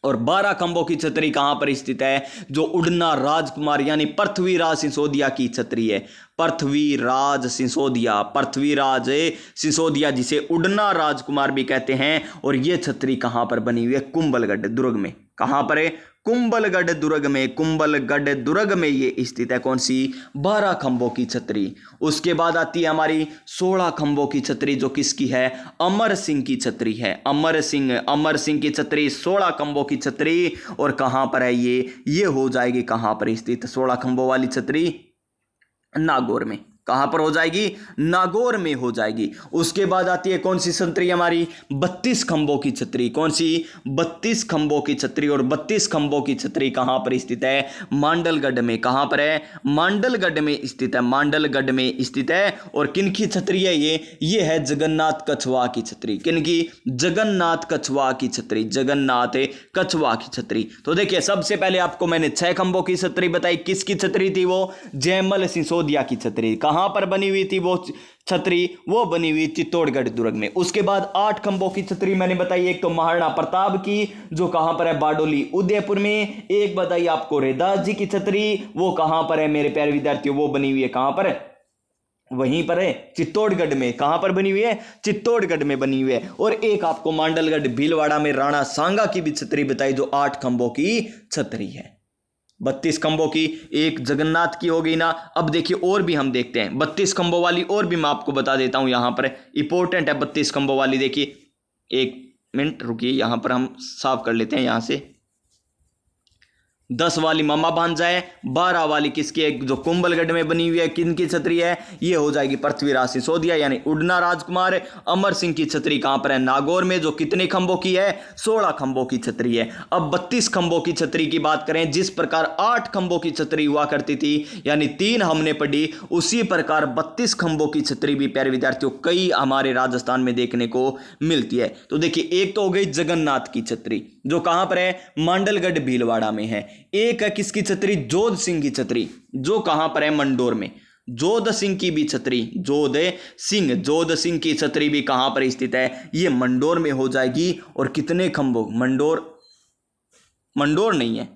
और 12 खंभों की छतरी कहां पर स्थित है? जो उड़ना राजकुमार यानी पृथ्वीराज सिसोदिया की छतरी है। पृथ्वीराज सिसोदिया, पृथ्वीराज सिसोदिया जिसे उड़ना राजकुमार भी कहते हैं। और यह छतरी कहां पर बनी हुई है? कुंभलगढ़ दुर्ग में। कहां पर है? कुंभलगढ़ दुर्ग में। कुंभलगढ़ दुर्ग में ये स्थित है कौन सी? 12 खंभों की छतरी। उसके बाद आती है हमारी 16 खंभों की छतरी, जो किसकी है? अमर सिंह की छतरी है। अमर सिंह की छतरी 16 खंभों की छतरी। और कहां पर है ये हो जाएगी कहां पर स्थित 16 खंभों वाली छतरी? नागौर में। कहां पर हो जाएगी? नागौर में हो जाएगी। उसके बाद आती है कौन सी छतरी हमारी? 32 खंभों की छतरी। कौन सी? 32 खंभों की छतरी। और 32 खंभों की छतरी कहां पर स्थित है? मांडलगढ़ में। कहां पर है? मांडलगढ़ में स्थित है। मांडलगढ़ में स्थित है। और किन की छतरी है ये है जगन्नाथ कछवा की छतरी। किन की? जगन्नाथ कछवा की छतरी। जगन्नाथ कछवा की छतरी। तो देखिए सबसे पहले आपको मैंने 6 खंभों की छतरी बताई। किसकी छतरी थी वो? जयमल सिसोदिया की छतरी। कहां पर बनी हुई थी वो छतरी? वो बनी हुई चित्तौड़गढ़ दुर्ग में। उसके बाद 8 खंभों की छतरी मैंने बताई। एक तो महाराणा प्रताप की, जो कहां पर है? बारडोली उदयपुर में। एक बताई आपको रैदास जी की छतरी, वो कहां पर है मेरे प्यारे विद्यार्थियों? वो बनी हुई है कहां पर? वहीं पर है चित्तौड़गढ़ में। कहां पर बनी हुई है? चित्तौड़गढ़ में बनी हुई है। और एक आपको मांडलगढ़ भीलवाड़ा में राणा सांगा की भी छतरी बताई, जो 8 खंभों की छतरी है। 32 खंभों की, एक जगन्नाथ की हो गई ना। अब देखिए और भी हम देखते हैं 32 खंभों वाली, और भी मैं आपको बता देता हूं यहां पर इंपॉर्टेंट है 32 खंभों वाली। देखिए एक मिनट रुकिए, यहाँ पर हम साफ कर लेते हैं। यहाँ से 10 वाली मामा भांजा है, 12 वाली किसकी है, जो कुंभलगढ़ में बनी हुई है, किनकी छतरी है, ये हो जाएगी पृथ्वीराज सिसोदिया यानी उड़ना राजकुमार। अमर सिंह की छतरी कहां पर है, नागौर में, जो कितने खंभों की है, 16 खंभों की छतरी है। अब 32 खंभों की छतरी की बात करें, जिस प्रकार 8 खंभों की छतरी हुआ करती थी यानी 3 हमने पढ़ी, उसी प्रकार 32 खंभों की छतरी भी प्यारे विद्यार्थियों कई हमारे राजस्थान में देखने को मिलती है। तो देखिए, एक तो हो गई जगन्नाथ की छतरी जो कहां पर है, मांडलगढ़ भीलवाड़ा में है। एक है किसकी छतरी, जोध सिंह की छतरी जो कहां पर है, मंडोर में। जोध सिंह की भी छतरी, जोध सिंह की छतरी भी कहां पर स्थित है, ये मंडोर में हो जाएगी। और कितने खंभों, मंडोर नहीं है,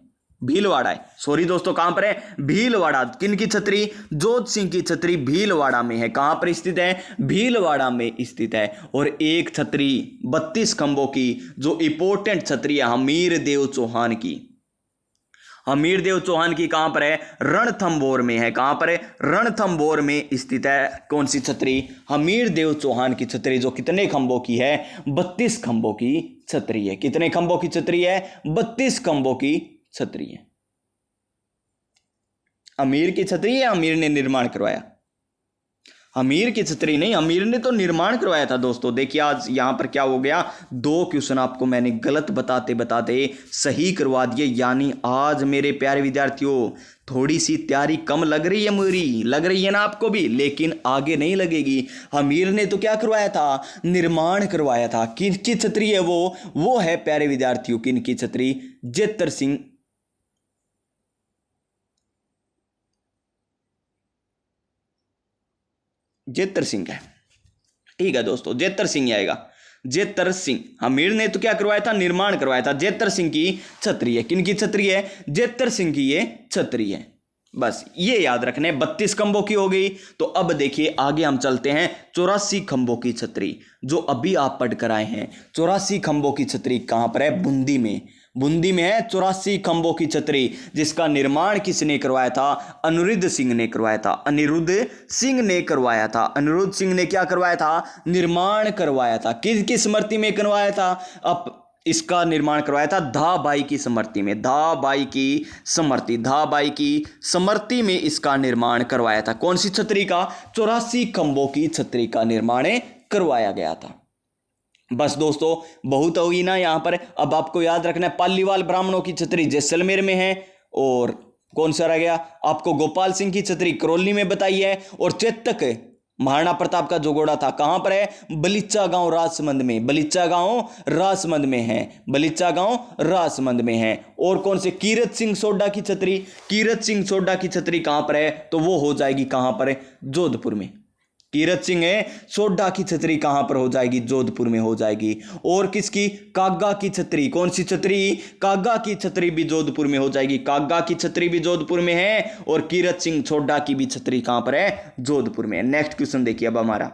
भीलवाड़ा है, सॉरी दोस्तों, कहां पर है, भीलवाड़ा। किनकी छतरी, जोध सिंह की छतरी भीलवाड़ा में है। कहां पर स्थित है, भीलवाड़ा में स्थित है। और एक छतरी 32 खंभों की जो इंपोर्टेंट छतरी है, हमीरदेव चौहान की, हमीरदेव चौहान की कहां पर है, रणथंभौर में है। कहां पर है, रणथंभौर में स्थित है। कौन सी छतरी, हमीरदेव चौहान की छतरी जो कितने खंभों की है, 32 खंभों की छतरी है। कितने खंभों की छतरी है, 32 खंभों की छतरी है। अमीर की छतरी है, अमीर ने निर्माण करवाया, अमीर की छतरी नहीं, अमीर ने तो निर्माण करवाया था। दोस्तों देखिए, आज यहां पर क्या हो गया, 2 क्वेश्चन आपको मैंने गलत बताते बताते सही करवा दिए। यानी आज मेरे प्यारे विद्यार्थियों थोड़ी सी तैयारी कम लग रही है, मुरी लग रही है ना आपको भी, लेकिन आगे नहीं लगेगी। अमीर ने तो क्या करवाया था, निर्माण करवाया था। किनकी छतरी है वो है प्यारे विद्यार्थियों, किनकी छतरी, जेतर सिंह, जेतर सिंह है। ठीक है दोस्तों, जेतर सिंह आएगा, जेतर सिंह। हमीर ने तो क्या करवाया था, निर्माण करवाया था। जेतर सिंह की छतरी है, किनकी छतरी है, जेतर सिंह की ये छतरी है। बस ये याद रखने, 32 खंभों की हो गई। तो अब देखिए आगे हम चलते हैं, 84 खंभों की छतरी जो अभी आप पढ़ कर आए हैं। 84 खंभों की छतरी कहां पर है, बूंदी में, बूंदी में है 84 खंभों की छतरी, जिसका निर्माण किसने करवाया था, अनिरुद्ध सिंह ने करवाया था। अनिरुद्ध सिंह ने करवाया था, अनिरुद्ध सिंह ने क्या करवाया था, निर्माण करवाया था। किसकी स्मृति में करवाया था, अब इसका निर्माण करवाया था धाबाई की स्मृति में, धाबाई की स्मृति, धाबाई की स्मृति में इसका निर्माण करवाया था। कौन सी छतरी का, 84 खंभों की छतरी का निर्माण करवाया गया था। बस दोस्तों बहुत होगी ना यहां पर। अब आपको याद रखना है, पालीवाल ब्राह्मणों की छतरी जैसलमेर में है, और कौन सा रह गया आपको, गोपाल सिंह की छतरी करौली में बताई है। और चेतक महाराणा प्रताप का जो घोड़ा था कहां पर है, बलीचा गांव राजसमंद में, बलीचा गांव राजसमंद में है, बलीचा गांव राजसमंद में है। और कौन से, कीरत सिंह सोडा की छतरी, कीरत सिंह सोडा की छतरी कहां पर है, तो वो हो जाएगी कहां पर है, जोधपुर में। कीरत सिंह सोडा की छतरी कहां पर हो जाएगी, जोधपुर में हो जाएगी। और किसकी, कागा की छतरी, कौन सी छतरी, कागा की छतरी भी जोधपुर में हो जाएगी, कागा की छतरी भी जोधपुर में है। और कीरत सिंह सोडा की भी छतरी कहां पर है, जोधपुर में। नेक्स्ट क्वेश्चन देखिए, अब हमारा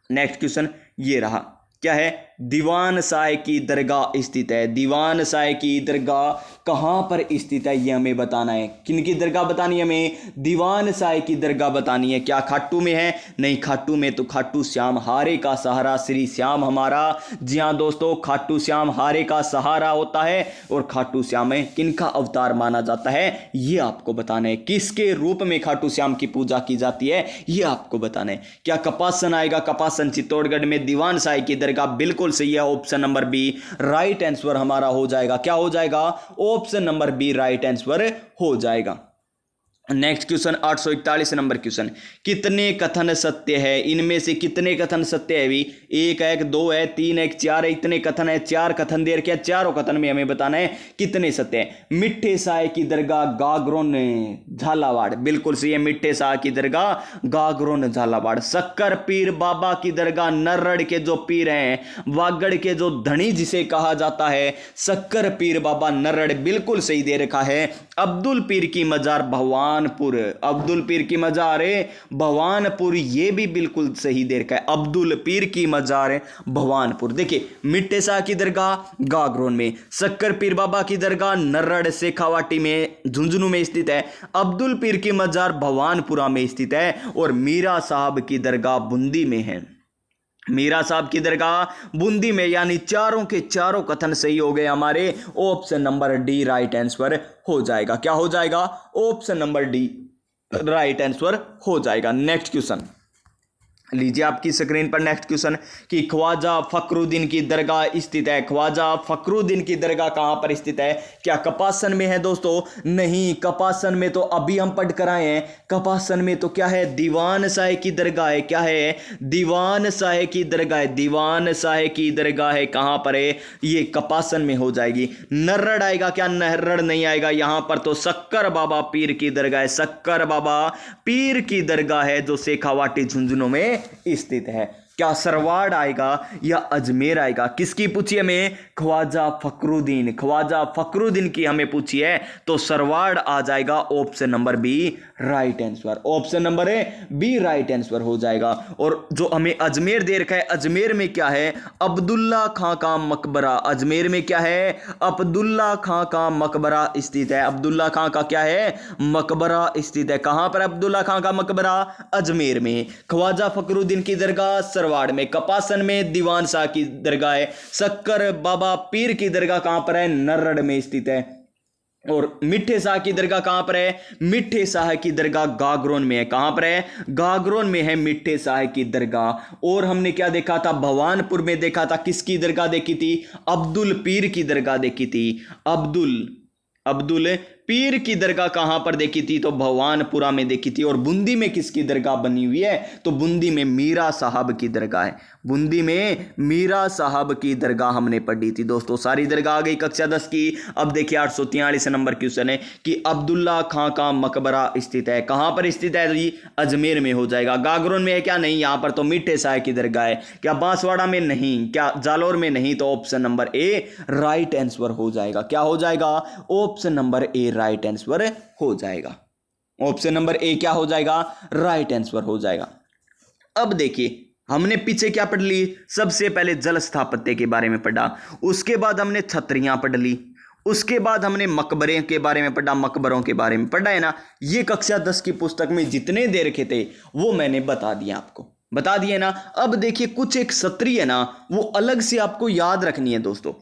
नेक्स्ट क्वेश्चन ये रहा, क्या है, दीवान साय की दरगाह स्थित है। दीवान साय की दरगाह कहां पर स्थित है, यह हमें बताना है। किनकी दरगाह बतानी है हमें, दीवान साय की दरगाह बतानी है। क्या खाटू में है, नहीं, खाटू में तो खाटू श्याम हारे का सहारा श्री श्याम हमारा। जी हाँ दोस्तों, खाटू श्याम हारे का सहारा होता है। और खाटू श्याम में किनका अवतार माना जाता है, यह आपको बताना है। किसके रूप में खाटू श्याम की पूजा की जाती है, यह आपको बताना है। क्या कपासन आएगा, कपासन चित्तौड़गढ़ में दीवान साय की दरगाह, बिल्कुल सही है, option number B right answer हमारा हो जाएगा। क्या हो जाएगा, option number B right answer हो जाएगा। नेक्स्ट क्वेश्चन 841 नंबर क्वेश्चन, कितने कथन सत्य है, इनमें से कितने कथन सत्य है भी, 1 है, 2 है, 3 है, 4 है, इतने कथन है, 4 कथन दे रखे हैं, चारों कथन में हमें बताना है कितने सत्य है। मिठ्ठे साय की दरगाह गागरोन झालावाड़, बिल्कुल सही है, मिठ्ठे साय की दरगाह गागरोन झालावाड़। शक्कर पीर बाबा की दरगाह नर्रड़ के जो पीर हैं, वागड़ के जो धनी जिसे कहा जाता है, शक्कर पीर बाबा नर्रड़, बिल्कुल सही दे रखा है। अब्दुल पीर की मजार भवानपुर, अब्दुल पीर की मजार भवानपुर, ये भी बिल्कुल सही दे रखा है, अब्दुल पीर की मजार भवानपुर। देखिए, मिठ्ठे शाह की दरगाह गागरोन में, शक्कर पीर बाबा की दरगाह नर्रड़ शेखावाटी में झुंझुनू में स्थित है, अब्दुल पीर की मजार भवानपुरा में स्थित है, और मीरा साहब की दरगाह बूंदी में है। मीरा साहब की दरगाह बूंदी में, यानी चारों के चारों कथन सही हो गए हमारे। Option number D right answer हो जाएगा। क्या हो जाएगा? Option number D right answer हो जाएगा। नेक्स्ट क्वेश्चन लीजिए आपकी स्क्रीन पर। नेक्स्ट क्वेश्चन कि ख्वाजा फखरुद्दीन की दरगाह स्थित है। ख्वाजा फखरुद्दीन की दरगाह कहां पर स्थित है? क्या कपासन में है दोस्तों? नहीं, कपासन में तो अभी हम पढ़ कर आए हैं। कपासन में तो क्या है? दीवान शाह की दरगाह है। क्या है? दीवान शाह की दरगाह है। दीवान शाह की दरगाह है। कहां पर है? ये कपासन में हो जाएगी। नर्रड़ आएगा क्या? नर्रड़ नहीं आएगा। यहां पर तो शक्कर बाबा पीर की दरगाह है। शक्कर बाबा पीर की दरगाह है जो शेखावाटी झुंझुनू में स्थित है। क्या सरवाड़ आएगा या अजमेर आएगा? किसकी पूछी हमें? ख्वाजा फखरुद्दीन। ख्वाजा फखरुद्दीन की हमें पूछी है तो सरवाड़ आ जाएगा। Option number B right answer. Option number A B right answer हो जाएगा। और जो हमें अजमेर दे रखा है, अजमेर में क्या है? अब्दुल्ला खां का मकबरा। अजमेर में क्या है? अब्दुल्ला खां का मकबरा स्थित है। अब्दुल्ला खां का क्या है? मकबरा स्थित है। कहां पर अब्दुल्ला खां का मकबरा? अजमेर में। ख्वाजा फखरुद्दीन की दरगाह सरवाड़ में। कपासन में दीवान शाह की दरगाह है। शक्कर बाबा पीर की दरगाह कहां पर है? नर्रड़ में स्थित है। और मिठे शाह की दरगाह कहां पर है? मिठे शाह की दरगाह गागरोन में है। कहां पर है? गागरोन में है मिठे शाह की दरगाह। और हमने क्या देखा था? भवानपुर में देखा था। किसकी दरगाह देखी थी? अब्दुल पीर की दरगाह देखी थी। अब्दुल पीर की दरगाह कहां पर देखी थी? तो भवानपुरा में देखी थी। और बूंदी में किसकी दरगाह बनी हुई है? तो बूंदी में मीरा साहब की दरगाह है। बूंदी में मीरा साहब की दरगाह हमने पढ़ी थी दोस्तों। सारी दरगाह आ गई कक्षा 10 की। अब देखिए 843 नंबर क्वेश्चन है कि अब्दुल्ला खां का मकबरा स्थित है। कहां पर स्थित है जी? अजमेर में हो जाएगा। गागरोन में है क्या? नहीं, यहां पर तो मिठे शाह की दरगाह है। क्या बांसवाड़ा में? नहीं। क्या जालोर में? नहीं। तो ऑप्शन नंबर ए राइट आंसर हो जाएगा। क्या हो जाएगा? ऑप्शन नंबर ए राइट आंसर हो जाएगा। ऑप्शन नंबर ए क्या हो जाएगा? राइट आंसर हो जाएगा। अब देखिए हमने पीछे क्या पढ़ ली? सबसे पहले जल स्थापत्य के बारे में पढ़ा, उसके बाद हमने छतरियां पढ़ ली, उसके बाद हमने मकबरे के बारे में पढ़ा, मकबरों के बारे में पढ़ा है ना। ये कक्षा 10 की पुस्तक में जितने दे रखे थे वो मैंने बता दिया, आपको बता दिए ना। अब देखिए कुछ एक सत्री है ना, वो अलग से आपको याद रखनी है दोस्तों।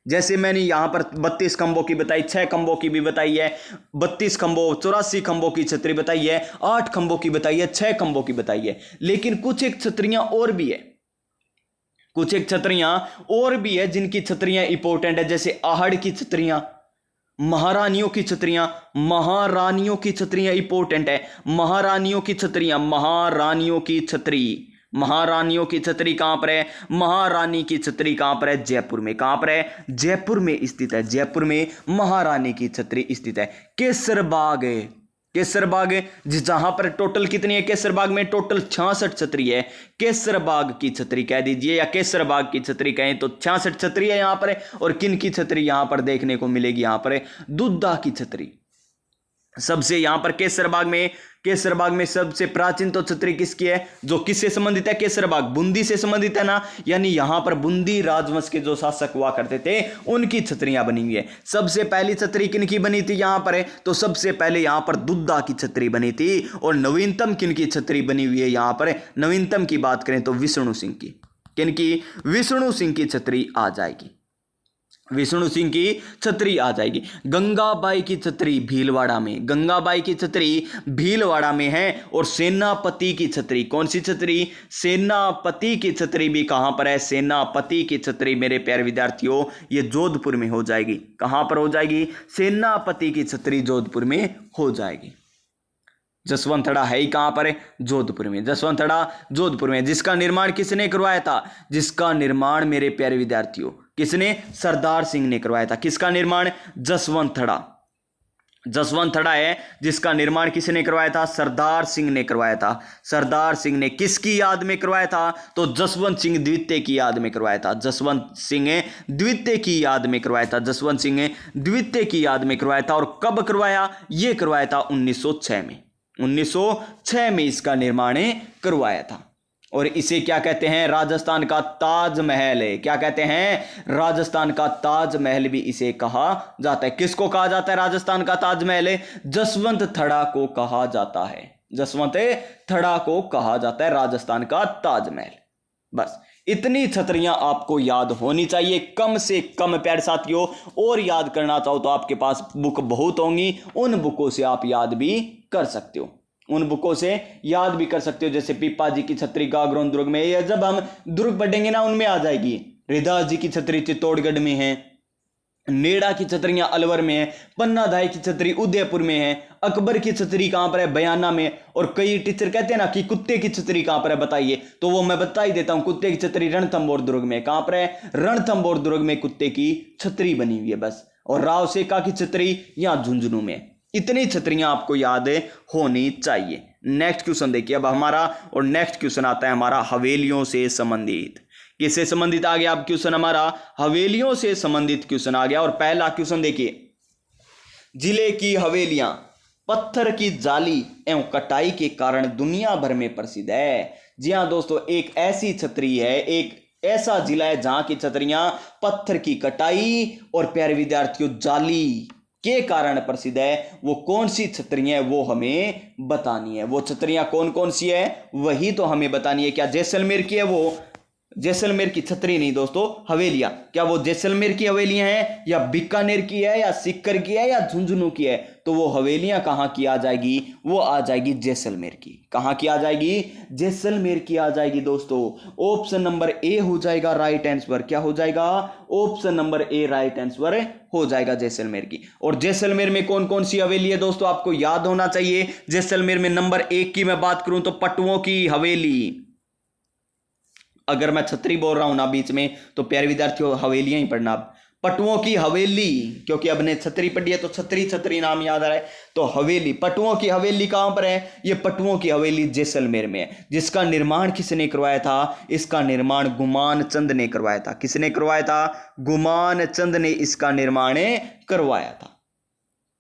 जैसे मैंने यहां पर 32 खंभों की बताई, 6 खंभों की भी बताई है, 32 खंभों 84 खंभों की छतरी बताई है, 8 खंभों की बताई है, 6 खंभों की बताई है। लेकिन कुछ एक छतरियां और भी है, कुछ एक छतरियां और भी है जिनकी छतरियां इंपॉर्टेंट है। जैसे आहड़ की छतरियां, महारानियों की छतरियां, महारानियों की छतरियां इंपॉर्टेंट है। महारानियों की छतरियां, महारानियों की छतरी, महारानियों की छतरी कहां पर है? महारानी की छतरी कहां पर है? जयपुर में। कहां पर है? जयपुर में स्थित है। जयपुर में महारानी की छतरी स्थित है। केसर बाग है, केसर बाग जहां पर टोटल कितनी है? केसर बाग में टोटल 66 छतरी है। केसर बाग की छतरी कह दीजिए या केसर बाग की छतरी कहें तो 66 छतरी है यहां पर। और किन की छतरी यहां पर देखने को मिलेगी? यहां पर दुद्धा की छतरी सबसे, यहां पर केसरबाग में सबसे प्राचीन तो छतरी किसकी है? जो किससे संबंधित है? केसरबाग बूंदी से संबंधित है ना। यानी यहां पर बूंदी राजवंश के जो शासक हुआ करते थे उनकी छतरियां बनी हुई है। सबसे पहली छतरी किनकी बनी थी यहां पर? तो सबसे पहले यहां पर दुद्धा की छतरी बनी थी। और नवीनतम किनकी छतरी बनी हुई है यहां पर? नवीनतम की बात करें तो विष्णु सिंह की। किनकी? विष्णु सिंह की छतरी आ जाएगी। विष्णु सिंह की छतरी आ जाएगी। गंगाबाई की छतरी भीलवाड़ा में, गंगाबाई की छतरी भीलवाड़ा में है। और सेनापति की छतरी, कौन सी छतरी? सेनापति की छतरी भी कहां पर है? सेनापति की छतरी मेरे प्यारे विद्यार्थियों ये जोधपुर में हो जाएगी। कहां पर हो जाएगी? सेनापति की छतरी जोधपुर में हो जाएगी। जसवंतड़ा है ही कहां पर है? जोधपुर में। जसवंतड़ा जोधपुर में। जिसका निर्माण किसने करवाया था? जिसका निर्माण मेरे प्यारे विद्यार्थियों किसने? सरदार सिंह ने करवाया था। किसका निर्माण? जसवंतड़ा। जसवंतड़ा है जिसका निर्माण किसने करवाया था? सरदार सिंह ने करवाया था। सरदार सिंह ने किसकी याद में करवाया था? तो जसवंत सिंह द्वितीय की याद में करवाया था। जसवंत सिंह द्वितीय की याद में करवाया था। जसवंत सिंह द्वितीय की याद में करवाया था। और कब करवाया? यह करवाया था 1906 में। 1906 में इसका निर्माण करवाया था। और इसे क्या कहते हैं? राजस्थान का ताजमहल है। क्या कहते हैं? राजस्थान का ताजमहल भी इसे कहा जाता है। किसको कहा जाता है राजस्थान का ताजमहल? जसवंत थड़ा को कहा जाता है। जसवंत थड़ा को कहा जाता है राजस्थान का ताजमहल। बस इतनी छतरियां आपको याद होनी चाहिए कम से कम प्यारे साथियों। और याद करना चाहो तो आपके पास बुक बहुत होंगी, उन बुकों से आप याद भी कर सकते हो, उन बुकों से याद भी कर सकते हो। जैसे पीपा जी की छतरी गागरोन दुर्ग में, या जब हम दुर्ग पढ़ेंगे ना उनमें आ जाएगी। हरिदास जी की छतरी चित्तौड़गढ़ में है, नेड़ा की छतरियां अलवर में है, पन्ना धाई की छतरी उदयपुर में है, अकबर की छतरी कहां पर है, बयाना में। और कई टीचर कहते हैं ना कि कुत्ते की छतरी कहां पर है बताइए, तो वो मैं बता ही देता हूं। कुत्ते की छतरी रणथंभौर दुर्ग में। कहां पर है? रणथंभौर दुर्ग में कुत्ते की छतरी बनी हुई है बस। और राव सेका की छतरी यहां झुंझुनू में। इतनी छतरियां आपको याद होनी चाहिए। नेक्स्ट क्वेश्चन देखिए अब हमारा, और नेक्स्ट क्वेश्चन आता है हमारा हवेलियों से संबंधित। किससे संबंधित आ गया अब क्वेश्चन हमारा? हवेलियों से संबंधित क्वेश्चन आ गया। और पहला क्वेश्चन देखिए, जिले की हवेलियां पत्थर की जाली एवं कटाई के कारण दुनिया भर में प्रसिद्ध है। जी हां दोस्तों, एक ऐसी छतरी है, एक ऐसा जिला है जहां की छतरियां पत्थर की कटाई और प्यारे विद्यार्थियों जाली के कारण प्रसिद्ध है। वो कौन सी छतरियां है वो हमें बतानी है। वो छतरियां कौन कौन सी है वही तो हमें बतानी है। क्या जैसलमेर की है वो? जैसलमेर की छतरी नहीं दोस्तों, हवेलियां। क्या वो जैसलमेर की हवेलियां हैं, या बीकानेर की है, या सीकर की है, या झुंझुनू की है? तो वो हवेलियां कहां की आ जाएगी? वो आ जाएगी जैसलमेर की। कहां की आ जाएगी? जैसलमेर की आ जाएगी दोस्तों। ऑप्शन नंबर ए हो जाएगा राइट आंसर। क्या हो जाएगा? ऑप्शन नंबर ए राइट आंसर हो जाएगा जैसलमेर की। और जैसलमेर में कौन कौन सी हवेली है दोस्तों आपको याद होना चाहिए। जैसलमेर में नंबर 1 की मैं बात करूं तो पटुओं की हवेली। अगर मैं छतरी बोल रहा हूं ना बीच में तो प्यारे विद्यार्थियों हवेलियां ही पढ़ना। पटुओं की हवेली, क्योंकि अब ने छतरी पढ़ी है तो छतरी छतरी नाम याद आ रहा है, तो हवेली, पटुओं की हवेली कहां पर है? ये पटुओं की हवेली जैसलमेर में है। जिसका निर्माण किसने करवाया था? इसका निर्माण गुमान चंद ने करवाया था। किसने करवाया था? गुमान चंद ने इसका निर्माण करवाया था।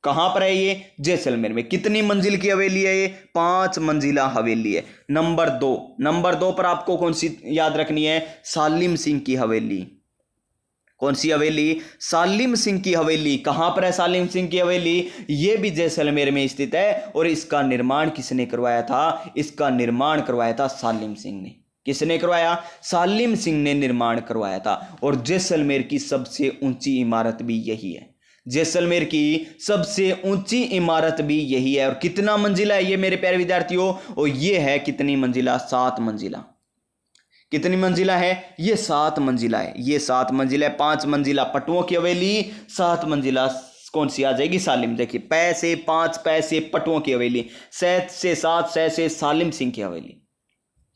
कहां पर है ये? जैसलमेर में। कितनी मंजिल की हवेली है ये? 5 मंजिला हवेली है। नंबर 2, नंबर 2 पर आपको कौन सी याद रखनी है? सालिम सिंह की हवेली। कौन सी हवेली? सालिम सिंह की हवेली। कहां पर है सालिम सिंह की हवेली? ये भी जैसलमेर में स्थित है। और इसका निर्माण किसने करवाया था? इसका निर्माण करवाया था सालिम सिंह ने। किसने करवाया? सालिम सिंह ने निर्माण करवाया था। और जैसलमेर की सबसे ऊंची इमारत भी यही है। जैसलमेर की सबसे ऊंची इमारत भी यही है। और कितना मंजिला है ये मेरे प्यारे विद्यार्थियों? और ये है कितनी मंजिला? 7 मंजिला। कितनी मंजिला है? ये 7 मंजिला है। ये 7 मंजिला है। 5 मंजिला पटुओं की हवेली, 7 मंजिला कौन सी आ जाएगी? सालिम। देखिए, पै से 5 पै से पटुओं की हवेली, सै से 7 सै से सालिम सिंह की हवेली।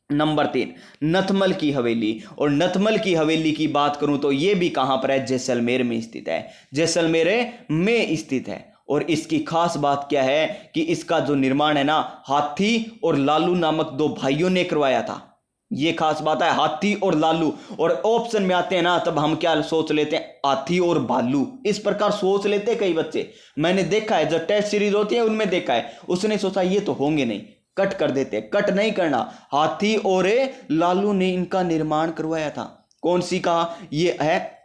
नंबर 3 नथमल की हवेली। और नथमल की हवेली की बात करूं तो यह भी कहां पर है? जैसलमेर में स्थित है। जैसलमेर में स्थित है। और इसकी खास बात क्या है कि इसका जो निर्माण है ना, हाथी और लालू नामक 2 भाइयों ने करवाया था। यह खास बात है, हाथी और लालू। और ऑप्शन में आते हैं ना तब हम क्या सोच लेते हैं? हाथी और भालू। इस प्रकार सोच लेते कई बच्चे, मैंने देखा है, जो टेस्ट सीरीज होती है उनमें देखा है। उसने सोचा ये तो होंगे नहीं, कट कर देते। कट नहीं करना। हाथी और लालू ने इनका निर्माण करवाया था। कौन सी का? ये है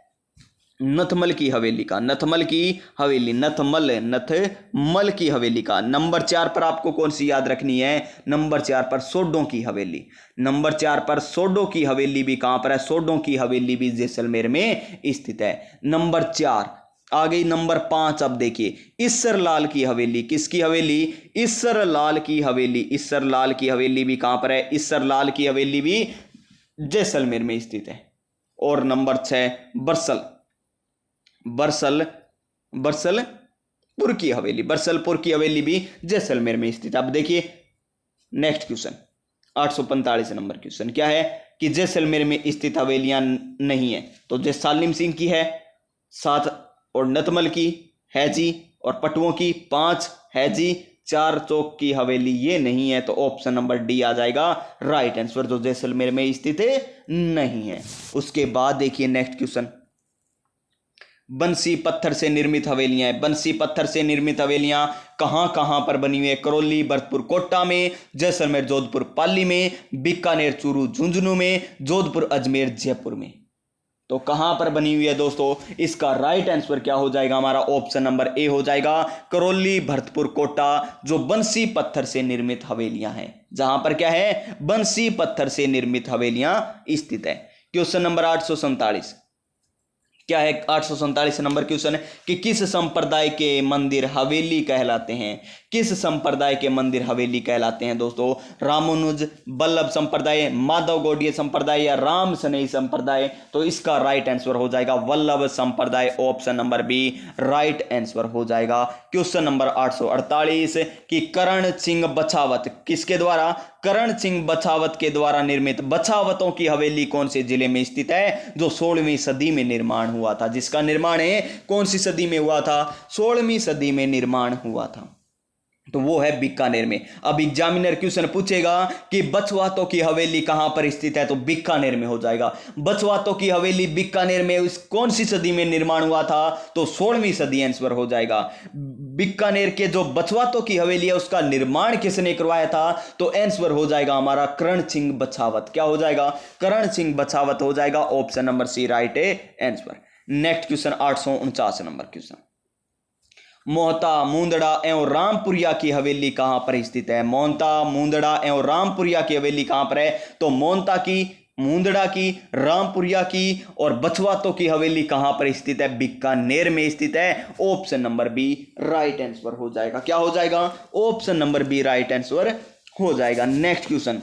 नथमल की हवेली का। नथमल की हवेली, नथमल की हवेली का। नंबर 4 पर आपको कौन सी याद रखनी है? नंबर 4 पर सोडों की हवेली। नंबर 4 पर सोडों की हवेली भी कहां पर है? सोडों की हवेली भी जैसलमेर में स्थित है। नंबर 4 आ गई। नंबर 5 अब देखिए, ईसरलाल की हवेली। किसकी हवेली? ईसरलाल की हवेली। ईसरलाल की हवेली भी कहां पर है? ईसरलाल की हवेली भी जैसलमेर में स्थित है। और नंबर 6 बरसलपुर की हवेली। बरसलपुर की हवेली भी जैसलमेर में स्थित है। अब देखिए नेक्स्ट क्वेश्चन, 845 नंबर क्वेश्चन क्या है कि जैसलमेर में स्थित हवेलियां नहीं है तो जैसे सालिम सिंह की है 7, और नथमल की है जी, और पटुओं की 5 है जी, 4 चौक की हवेली ये नहीं है। तो ऑप्शन नंबर डी आ जाएगा राइट आंसर, जो जैसलमेर में स्थित नहीं है। उसके बाद देखिए नेक्स्ट क्वेश्चन, बंसी पत्थर से निर्मित हवेलियां। बंसी पत्थर से निर्मित हवेलियां कहां कहां पर बनी हुई है? करौली भरतपुर कोटा में, जैसलमेर जोधपुर पाली में, बीकानेर चूरू झुंझुनू में, जोधपुर अजमेर जयपुर में। तो कहां पर बनी हुई है दोस्तों? इसका राइट आंसर क्या हो जाएगा हमारा? ऑप्शन नंबर ए हो जाएगा, करौली, भरतपुर, कोटा, जो बंसी पत्थर से निर्मित हवेलियां हैं, जहां पर क्या है? बंसी पत्थर से निर्मित हवेलियां स्थित है। क्वेश्चन नंबर 847 क्या है? 847 नंबर क्वेश्चन है कि किस संप्रदाय के मंदिर हवेली कहलाते हैं? किस संप्रदाय के मंदिर हवेली कहलाते हैं दोस्तों? रामानुज वल्लभ संप्रदाय, माधव गौड़ीय संप्रदाय या राम सनेही संप्रदाय? तो इसका राइट आंसर हो जाएगा वल्लभ संप्रदाय, option number B right answer हो जाएगा। क्वेश्चन नंबर 848 कि करण सिंह बछावत किसके द्वारा? करण सिंह बछावत के द्वारा निर्मित बछावतों की हवेली कौन से जिले में स्थित है? जो 16वीं सदी में निर्माण हुआ था, जिसका निर्माण है कौन सी सदी में हुआ था? 16वीं सदी में निर्माण हुआ था, तो वो है बीकानेर में। अब एग्जामिनर क्वेश्चन पूछेगा कि बछवातों की हवेली कहां पर स्थित है? तो बीकानेर में हो जाएगा। बछवातों की हवेली बीकानेर में उस कौन सी सदी में निर्माण हुआ था? तो 16वीं सदी आंसर हो जाएगा। बीकानेर के जो बछवातों की हवेली है उसका निर्माण किसने करवाया था? तो आंसर हो जाएगा हमारा करण सिंह बछावत। क्या हो जाएगा? करण सिंह बछावत हो जाएगा, ऑप्शन नंबर सी राइट है answer. Next question 849 number question, Mohta, Mundra एवं रामपुरिया की हवेली कहां पर स्थित है? मोहता, मुंदड़ा एवं रामपुरिया की हवेली कहां पर है? तो मोहता की, मुंदड़ा की, रामपुरिया की और बछवातों की हवेली कहां पर स्थित है? बीकानेर में स्थित है, option number B right answer हो जाएगा। क्या हो जाएगा? Option number B right answer हो जाएगा। नेक्स्ट क्वेश्चन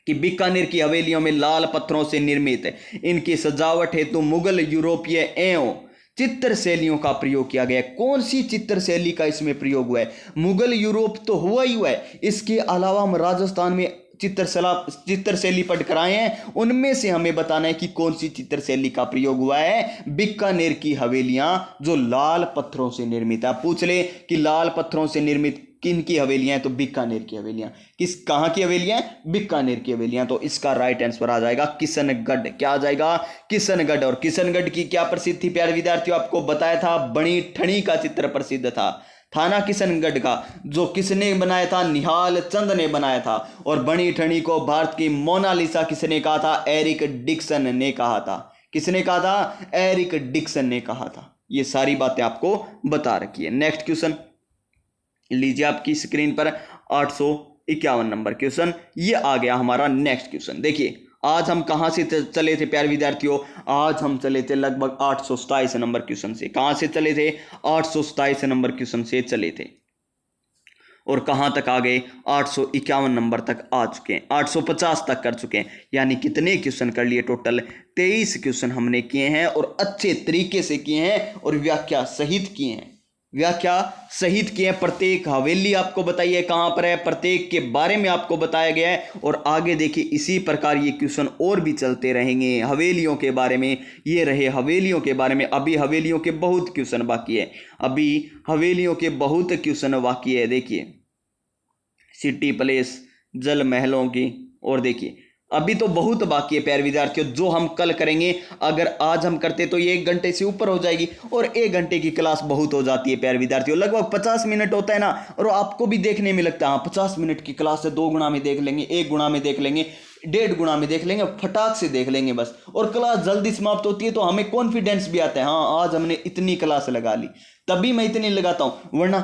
कि बीकानेर की हवेलियों में लाल पत्थरों से निर्मित इनकी सजावट हेतु मुगल, यूरोपीय एवं चित्र शैलियों का प्रयोग किया गया है। कौन सी चित्र शैली का इसमें प्रयोग हुआ है? मुगल, यूरोप तो हुआ ही हुआ है, इसके अलावा हम राजस्थान में चित्र शैली पढ़ कर आए हैं, उनमें से हमें बताना है कि कौन सी चित्र शैली का प्रयोग हुआ है। बीकानेर की हवेलियां जो लाल पत्थरों से निर्मित है, पूछ ले कि लाल पत्थरों से निर्मित किन की हवेलियां? तो बीकानेर की हवेलियां। कहां की हवेलियां? बीकानेर की हवेलियां। तो इसका राइट आंसर आ जाएगा किशनगढ़। क्या आ जाएगा? किशनगढ़। और किशनगढ़ की क्या प्रसिद्ध थी प्यारे विद्यार्थियों? आपको बताया था बनी ठनी का चित्र प्रसिद्ध था ना किशनगढ़ का, जो किसने बनाया था? निहाल चंद ने बनाया था। और बनी ठनी को भारत की मोनालिसा किसने कहा था? एरिक डिक्सन ने कहा था। किसने कहा था? एरिक डिक्सन ने कहा था। ये सारी बातें आपको बता रखी है। नेक्स्ट क्वेश्चन लीजिए आपकी स्क्रीन पर 851 नंबर क्वेश्चन, ये आ गया हमारा नेक्स्ट क्वेश्चन। देखिए आज हम कहां से चले थे प्यारे विद्यार्थियों? आज हम चले थे लगभग 827 नंबर क्वेश्चन से। कहां से चले थे? 827 नंबर क्वेश्चन से चले थे और कहां तक आ गए? 851 नंबर तक आ चुके हैं, 850 तक कर चुके हैं। यानी कितने क्वेश्चन कर लिए? टोटल 23 क्वेश्चन हमने किए हैं और अच्छे तरीके से किए हैं और व्याख्या सहित किए हैं। व्याख्या सहित किए हैं। प्रत्येक हवेली आपको बताई है कहां पर है, प्रत्येक के बारे में आपको बताया गया है। और आगे देखिए इसी प्रकार ये क्वेश्चन और भी चलते रहेंगे हवेलियों के बारे में। ये रहे हवेलियों के बारे में। अभी हवेलियों के बहुत क्वेश्चन बाकी है, अभी हवेलियों के बहुत क्वेश्चन बाकी है। देखिए सिटी प्लेस, जल महलों की, और देखिए अभी तो बहुत बाकी है प्यारे विद्यार्थियों, जो हम कल करेंगे। अगर आज हम करते तो ये 1 घंटे से ऊपर हो जाएगी और 1 घंटे की क्लास बहुत हो जाती है प्यारे विद्यार्थियों। लगभग 50 मिनट होता है ना, और आपको भी देखने में लगता है 50 मिनट की क्लास है, 2 गुना में देख लेंगे, 1 गुना में देख लेंगे, 1.5 गुना में देख लेंगे, फटाक से देख लेंगे बस। और क्लास जल्दी समाप्त होती है तो हमें कॉन्फिडेंस भी आता है, हाँ आज हमने इतनी क्लास लगा ली। तभी मैं इतनी लगाता हूं, वरना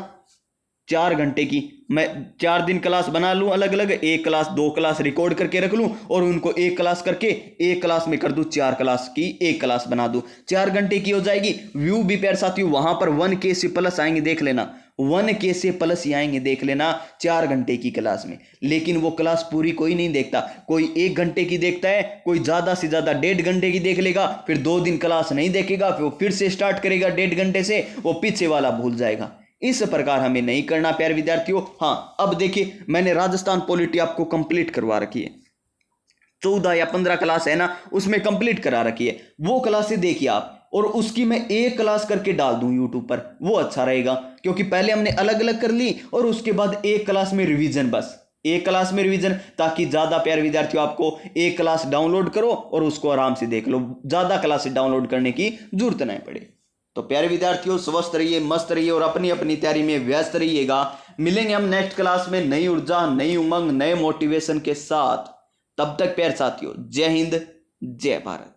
4 घंटे की मैं 4 दिन क्लास बना लूं अलग अलग, 1 क्लास 2 क्लास रिकॉर्ड करके रख लूं और उनको 1 क्लास करके 1 क्लास में कर दूं, 4 क्लास की 1 क्लास बना दूं, 4 घंटे की हो जाएगी। व्यू भी प्यारे साथियों वहां पर 1K से प्लस आएंगे, देख लेना 1K से प्लस ही आएंगे, देख लेना 4 घंटे की क्लास में। लेकिन वो क्लास पूरी कोई नहीं देखता, कोई 1 घंटे की देखता है, कोई ज्यादा से ज्यादा 1.5 घंटे की देख लेगा, फिर 2 दिन क्लास नहीं देखेगा, फिर से स्टार्ट करेगा 1.5 घंटे से, वो पीछे वाला भूल जाएगा। इस प्रकार हमें नहीं करना प्यारे विद्यार्थियों। हाँ अब देखिए मैंने राजस्थान पॉलिटी आपको कंप्लीट करवा रखी है, 14 या 15 क्लास है ना, उसमें कंप्लीट करा रखी है, वो क्लासें देखिए आप, और उसकी मैं 1 क्लास करके डाल दूं यूट्यूब पर, वो अच्छा रहेगा। क्योंकि पहले हमने अलग अलग कर ली और उसके बाद 1 क्लास में रिवीजन, बस 1 क्लास में रिवीजन, ताकि ज्यादा प्यारे विद्यार्थियों आपको 1 क्लास डाउनलोड करो और उसको आराम से देख लो, ज्यादा क्लासेस डाउनलोड करने की जरूरत नहीं पड़े। तो प्यारे विद्यार्थियों स्वस्थ रहिए, मस्त रहिए और अपनी अपनी तैयारी में व्यस्त रहिएगा। मिलेंगे हम नेक्स्ट क्लास में नई ऊर्जा, नई उमंग, नए मोटिवेशन के साथ। तब तक प्यारे साथियों जय हिंद, जय भारत।